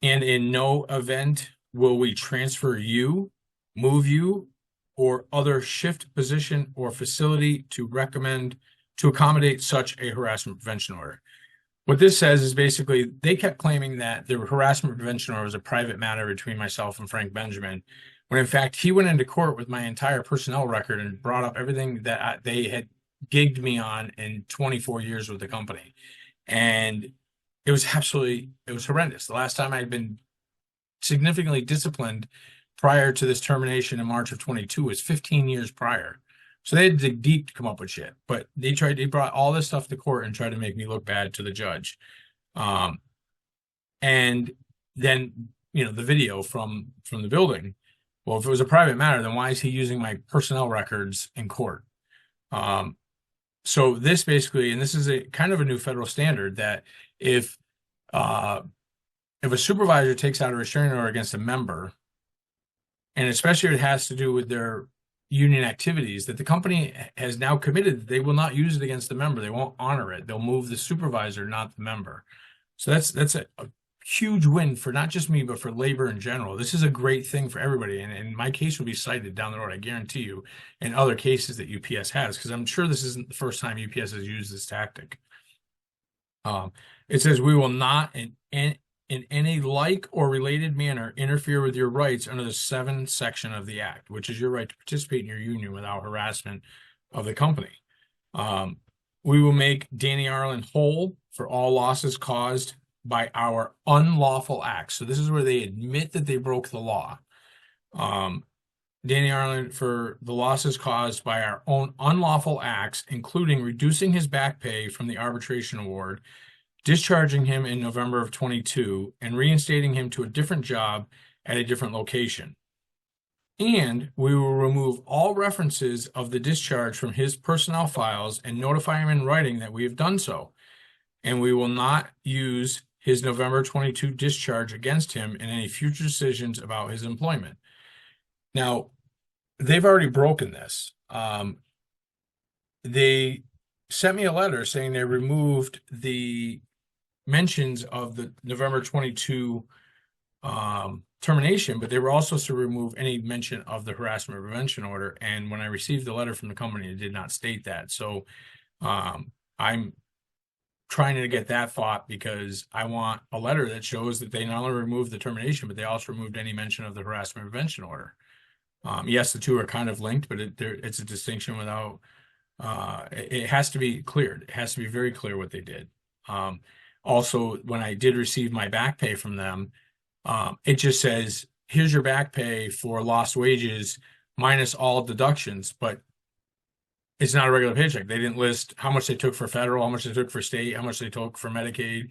in no event will we transfer you, move you, or other shift position or facility to accommodate such a harassment prevention order. What this says is basically they kept claiming that the harassment prevention order was a private matter between myself and Frank Benjamin, when in fact he went into court with my entire personnel record and brought up everything that they had gigged me on in 24 years with the company. And it was horrendous. The last time I had been significantly disciplined prior to this termination in March of 22 was 15 years prior. So they had to dig deep to come up with shit, but they brought all this stuff to court and tried to make me look bad to the judge. And then, the video from the building, well, if it was a private matter, then why is he using my personnel records in court? So this basically, and this is a kind of a new federal standard, that if a supervisor takes out a restraining order against a member, and especially if it has to do with their union activities, that the company has now committed that they will not use it against the member. They won't honor it. They'll move the supervisor, not the member. So that's a huge win for not just me, but for labor in general. This is a great thing for everybody. And my case will be cited down the road, I guarantee you, in other cases that UPS has, because I'm sure this isn't the first time UPS has used this tactic. It says, we will not in any like or related manner interfere with your rights under the 7th section of the Act, which is your right to participate in your union without harassment of the company. We will make Danny Arlin whole for all losses caused by our unlawful acts. So this is where they admit that they broke the law. Danny Arlin for the losses caused by our own unlawful acts, including reducing his back pay from the arbitration award, discharging him in November of 22, and reinstating him to a different job at a different location. And we will remove all references of the discharge from his personnel files and notify him in writing that we have done so. And we will not use his November 22 discharge against him in any future decisions about his employment. Now, they've already broken this. They sent me a letter saying they removed the mentions of the November 22 termination, but they were also to remove any mention of the harassment prevention order. And when I received the letter from the company, it did not state that. So I'm trying to get that fought, because I want a letter that shows that they not only removed the termination, but they also removed any mention of the harassment prevention order. Yes, the two are kind of linked, but it's a distinction without, it has to be cleared. It has to be very clear what they did. Also, when I did receive my back pay from them, it just says, here's your back pay for lost wages minus all deductions, but it's not a regular paycheck. They didn't list how much they took for federal, how much they took for state, how much they took for Medicaid.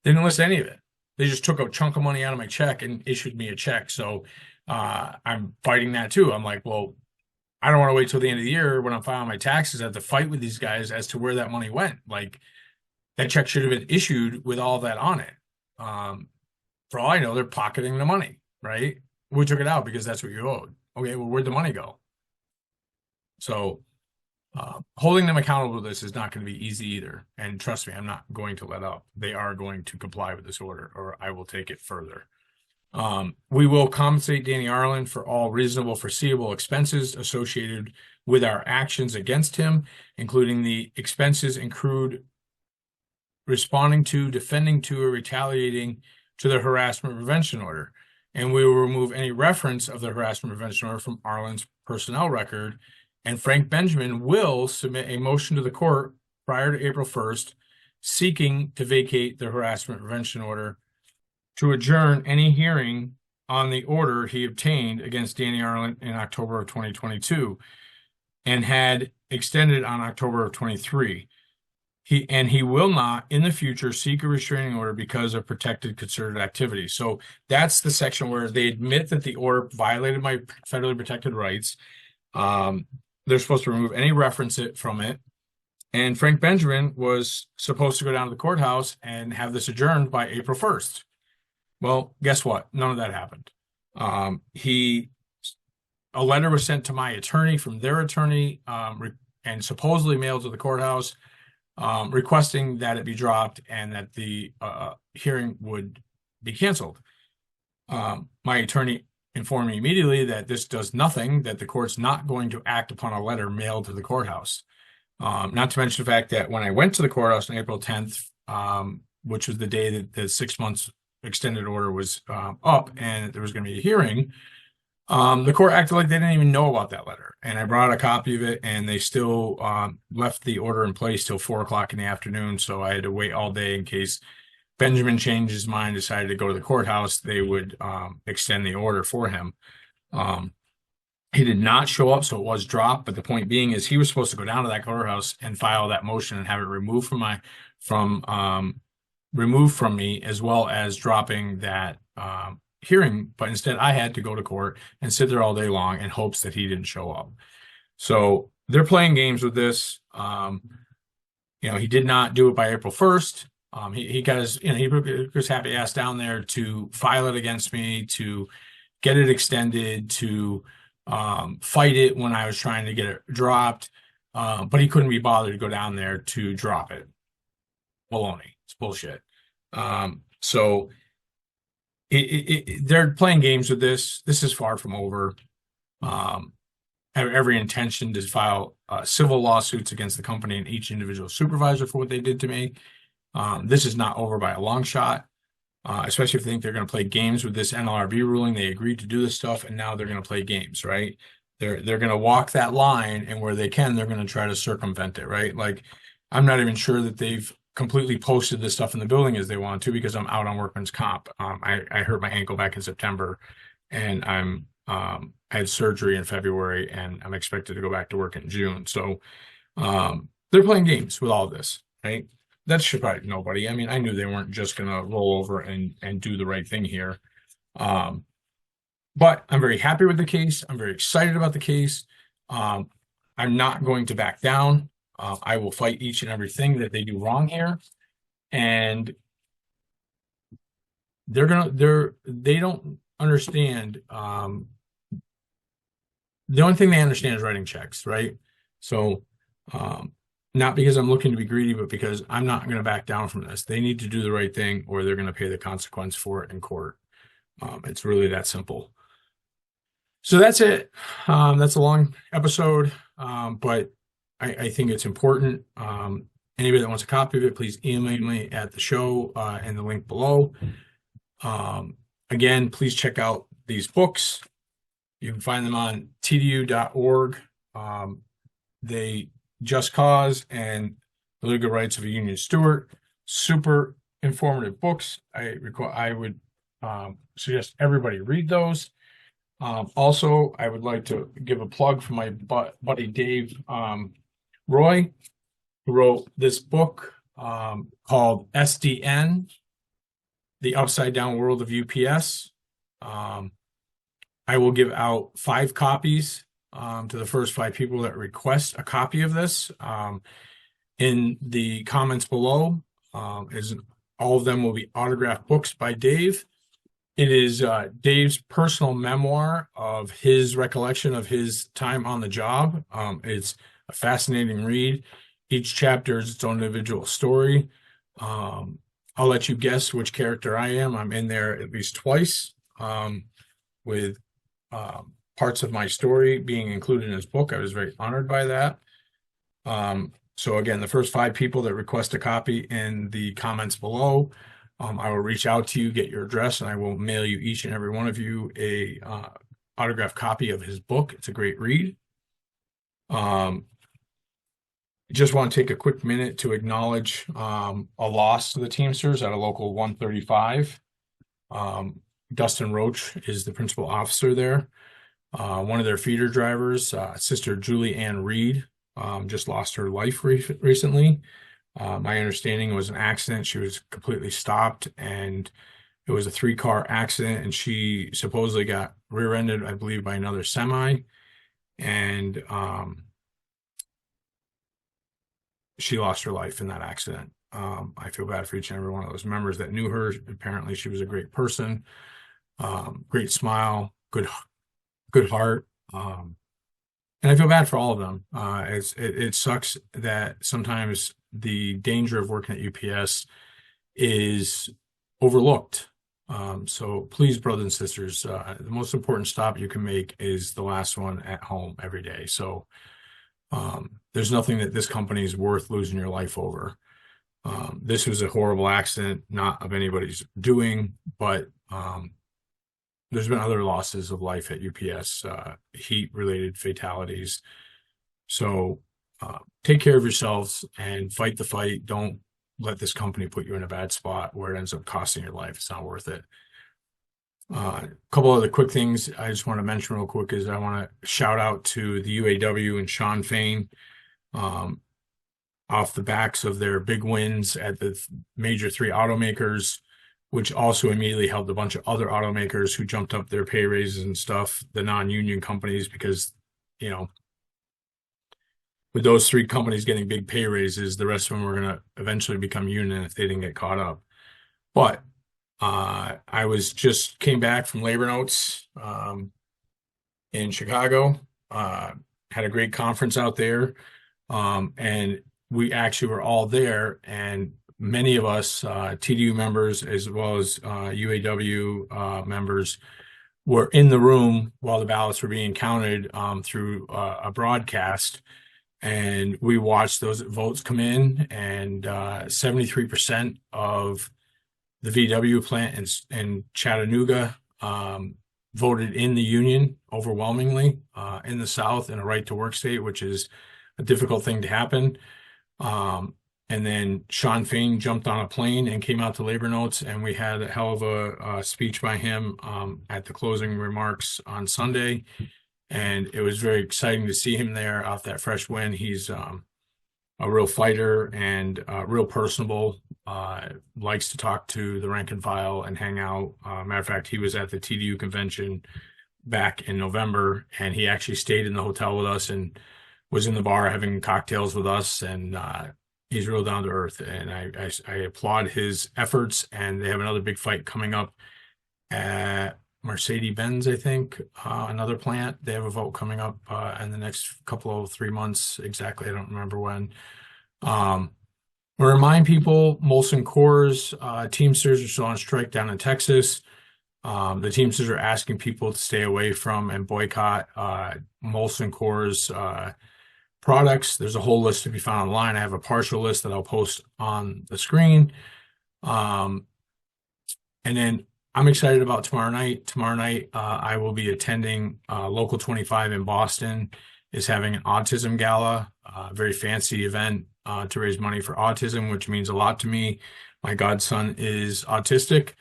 They didn't list any of it. They just took a chunk of money out of my check and issued me a check. So I'm fighting that too. I'm like, well, I don't want to wait till the end of the year when I'm filing my taxes. I have to fight with these guys as to where that money went. Like, that check should have been issued with all that on it. For all I know, they're pocketing the money, right? We took it out because that's what you owed. Okay, well, where'd the money go? So holding them accountable to this is not going to be easy either. And trust me, I'm not going to let up. They are going to comply with this order, or I will take it further. We will compensate Danny Arlin for all reasonable foreseeable expenses associated with our actions against him, including the expenses incurred responding to, defending to, or retaliating to the harassment prevention order. And we will remove any reference of the harassment prevention order from Arlin's personnel record. And Frank Benjamin will submit a motion to the court prior to April 1st, seeking to vacate the harassment prevention order to adjourn any hearing on the order he obtained against Danny Arlin in October of 2022 and had extended on October of 23. He will not in the future seek a restraining order because of protected concerted activity. So that's the section where they admit that the order violated my federally protected rights. They're supposed to remove any reference from it. And Frank Benjamin was supposed to go down to the courthouse and have this adjourned by April 1st. Well, guess what? None of that happened. A letter was sent to my attorney from their attorney and supposedly mailed to the courthouse requesting that it be dropped and that the hearing would be canceled. My attorney informed me immediately that this does nothing, that the court's not going to act upon a letter mailed to the courthouse. Not to mention the fact that when I went to the courthouse on April 10th, which was the day that the 6 months extended order was up and there was going to be a hearing, the court acted like they didn't even know about that letter. And I brought a copy of it, and they still left the order in place till 4 o'clock in the afternoon. So I had to wait all day in case Benjamin changed his mind, decided to go to the courthouse, they would extend the order for him. He did not show up, so it was dropped. But the point being is he was supposed to go down to that courthouse and file that motion and have it removed from me, as well as dropping that hearing. But instead, I had to go to court and sit there all day long in hopes that he didn't show up. So they're playing games with this. He did not do it by April 1st. He got his, he put his happy ass down there to file it against me, to get it extended, to fight it when I was trying to get it dropped. But he couldn't be bothered to go down there to drop it. Baloney. It's bullshit. So they're playing games with this. This is far from over. I have every intention to file civil lawsuits against the company and each individual supervisor for what they did to me. This is not over by a long shot, especially if they think they're going to play games with this NLRB ruling. They agreed to do this stuff, and now they're going to play games, right? They're going to walk that line, and where they can, they're going to try to circumvent it, right? Like, I'm not even sure that they've completely posted this stuff in the building as they want to, because I'm out on workman's comp. I hurt my ankle back in September, and I had surgery in February, and I'm expected to go back to work in June. So they're playing games with all this, right? That should probably nobody. I mean, I knew they weren't just going to roll over and do the right thing here. But I'm very happy with the case. I'm very excited about the case. I'm not going to back down. I will fight each and everything that they do wrong here. And they don't understand. The only thing they understand is writing checks, right? So, not because I'm looking to be greedy, but because I'm not going to back down from this. They need to do the right thing, or they're going to pay the consequence for it in court. It's really that simple. So that's it. That's a long episode, but I think it's important. Anybody that wants a copy of it, please email me at the show and the link below. Again, please check out these books. You can find them on tdu.org. They Just Cause and The Legal Rights of a Union Steward. Super informative books. I would suggest everybody read those. Also, I would like to give a plug for my buddy Dave Roy, who wrote this book called SDN, The Upside Down World of UPS. I will give out 5 copies to the first 5 people that request a copy of this. In the comments below, all of them will be autographed books by Dave. It is Dave's personal memoir of his recollection of his time on the job. It's a fascinating read. Each chapter is its own individual story. I'll let you guess which character I am. I'm in there at least twice, with parts of my story being included in his book. I was very honored by that. So again, the first 5 people that request a copy in the comments below, I will reach out to you, get your address, and I will mail you, each and every one of you, a autographed copy of his book. It's a great read. Just want to take a quick minute to acknowledge a loss to the Teamsters at a local 135. Dustin Roach is the principal officer there. One of their feeder drivers, Sister Julie Ann Reed, just lost her life recently. My understanding it was an accident. She was completely stopped, and it was a 3-car accident, and she supposedly got rear-ended, I believe, by another semi. And she lost her life in that accident. I feel bad for each and every one of those members that knew her. Apparently, she was a great person, great smile, good heart. And I feel bad for all of them. It sucks that sometimes the danger of working at UPS is overlooked. So please, brothers and sisters, the most important stop you can make is the last one at home every day. So there's nothing that this company is worth losing your life over. This was a horrible accident, not of anybody's doing, but there's been other losses of life at UPS, heat-related fatalities. So take care of yourselves and fight the fight. Don't let this company put you in a bad spot where it ends up costing your life. It's not worth it. A couple other quick things I just want to mention real quick is I want to shout out to the UAW and Sean Fain off the backs of their big wins at the major 3 automakers, which also immediately helped a bunch of other automakers who jumped up their pay raises and stuff, the non-union companies, because, you know, with those 3 companies getting big pay raises, the rest of them were going to eventually become union if they didn't get caught up. But I came back from Labor Notes in Chicago, had a great conference out there, and we actually were all there, and many of us, TDU members as well as UAW members, were in the room while the ballots were being counted through a broadcast. And we watched those votes come in, and 73% of the VW plant in Chattanooga voted in the union overwhelmingly in the South, in a right-to-work state, which is a difficult thing to happen. And then Sean Fain jumped on a plane and came out to Labor Notes, and we had a hell of a speech by him at the closing remarks on Sunday. And it was very exciting to see him there off that fresh win. He's a real fighter and real personable, likes to talk to the rank and file and hang out. Matter of fact, he was at the TDU convention back in November, and he actually stayed in the hotel with us and was in the bar having cocktails with us. And he's real down to earth, and I applaud his efforts. And they have another big fight coming up at Mercedes-Benz, I think, another plant. They have a vote coming up in the next couple of 3 months exactly. I don't remember when. I remind people, Molson Coors, Teamsters are still on strike down in Texas. The Teamsters are asking people to stay away from and boycott Molson Coors products. There's a whole list to be found online. I have a partial list that I'll post on the screen. And then I'm excited about tomorrow night. Tomorrow night, I will be attending Local 25 in Boston is having an autism gala, a very fancy event to raise money for autism, which means a lot to me. My godson is autistic.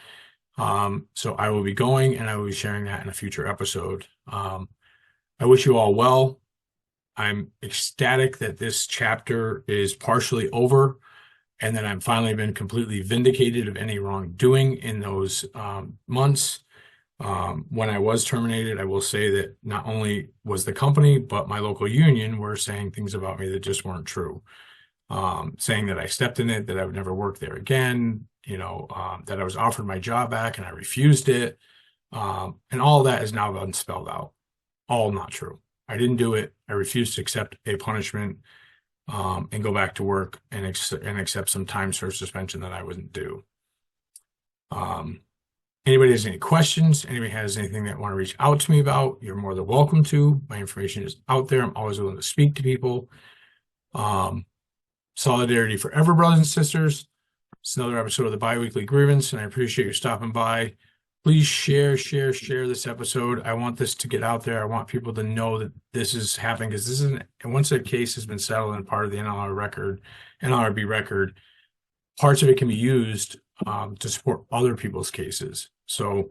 So I will be going, and I will be sharing that in a future episode. I wish you all well. I'm ecstatic that this chapter is partially over, and that I've finally been completely vindicated of any wrongdoing in those months. When I was terminated, I will say that not only was the company, but my local union were saying things about me that just weren't true. Saying that I stepped in it, that I would never work there again, that I was offered my job back and I refused it. And all that has now been spelled out. All not true. I didn't do it. I refused to accept a punishment and go back to work and accept some time served suspension that I wouldn't do. Anybody has any questions? Anybody has anything that want to reach out to me about? You're more than welcome to. My information is out there. I'm always willing to speak to people. Solidarity forever, brothers and sisters. It's another episode of the Biweekly Grievance, and I appreciate you stopping by. Please share this episode. I want this to get out there. I want people to know that this is happening, because this isn't, and once a case has been settled and part of the NLRB record, parts of it can be used to support other people's cases. So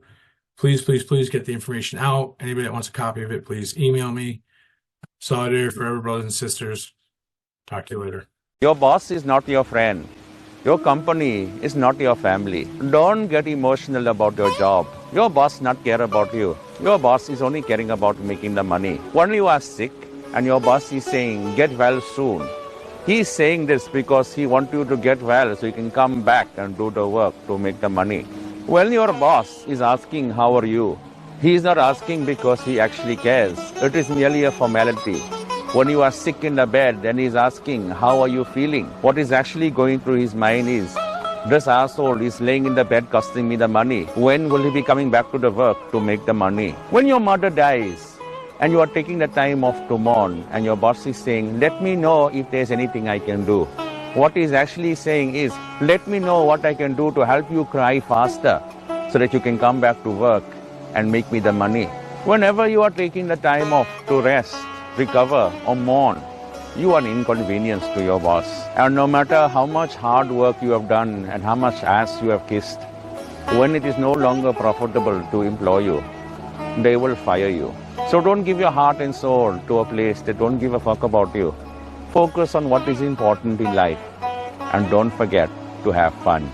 please, please, please get the information out. Anybody that wants a copy of it, please email me. Solidarity forever, brothers and sisters. Talk to you later. Your boss is not your friend. Your company is not your family. Don't get emotional about your job. Your boss not care about you. Your boss is only caring about making the money. When you are sick and your boss is saying, get well soon, he is saying this because he wants you to get well so you can come back and do the work to make the money. When your boss is asking, how are you? He is not asking because he actually cares. It is merely a formality. When you are sick in the bed, then he is asking, how are you feeling? What is actually going through his mind is, this asshole is laying in the bed costing me the money. When will he be coming back to the work to make the money? When your mother dies and you are taking the time off to mourn and your boss is saying, let me know if there's anything I can do. What he's actually saying is, let me know what I can do to help you cry faster so that you can come back to work and make me the money. Whenever you are taking the time off to rest, recover or mourn, you are an inconvenience to your boss. And no matter how much hard work you have done and how much ass you have kissed, when it is no longer profitable to employ you, they will fire you. So don't give your heart and soul to a place that don't give a fuck about you. Focus on what is important in life and don't forget to have fun.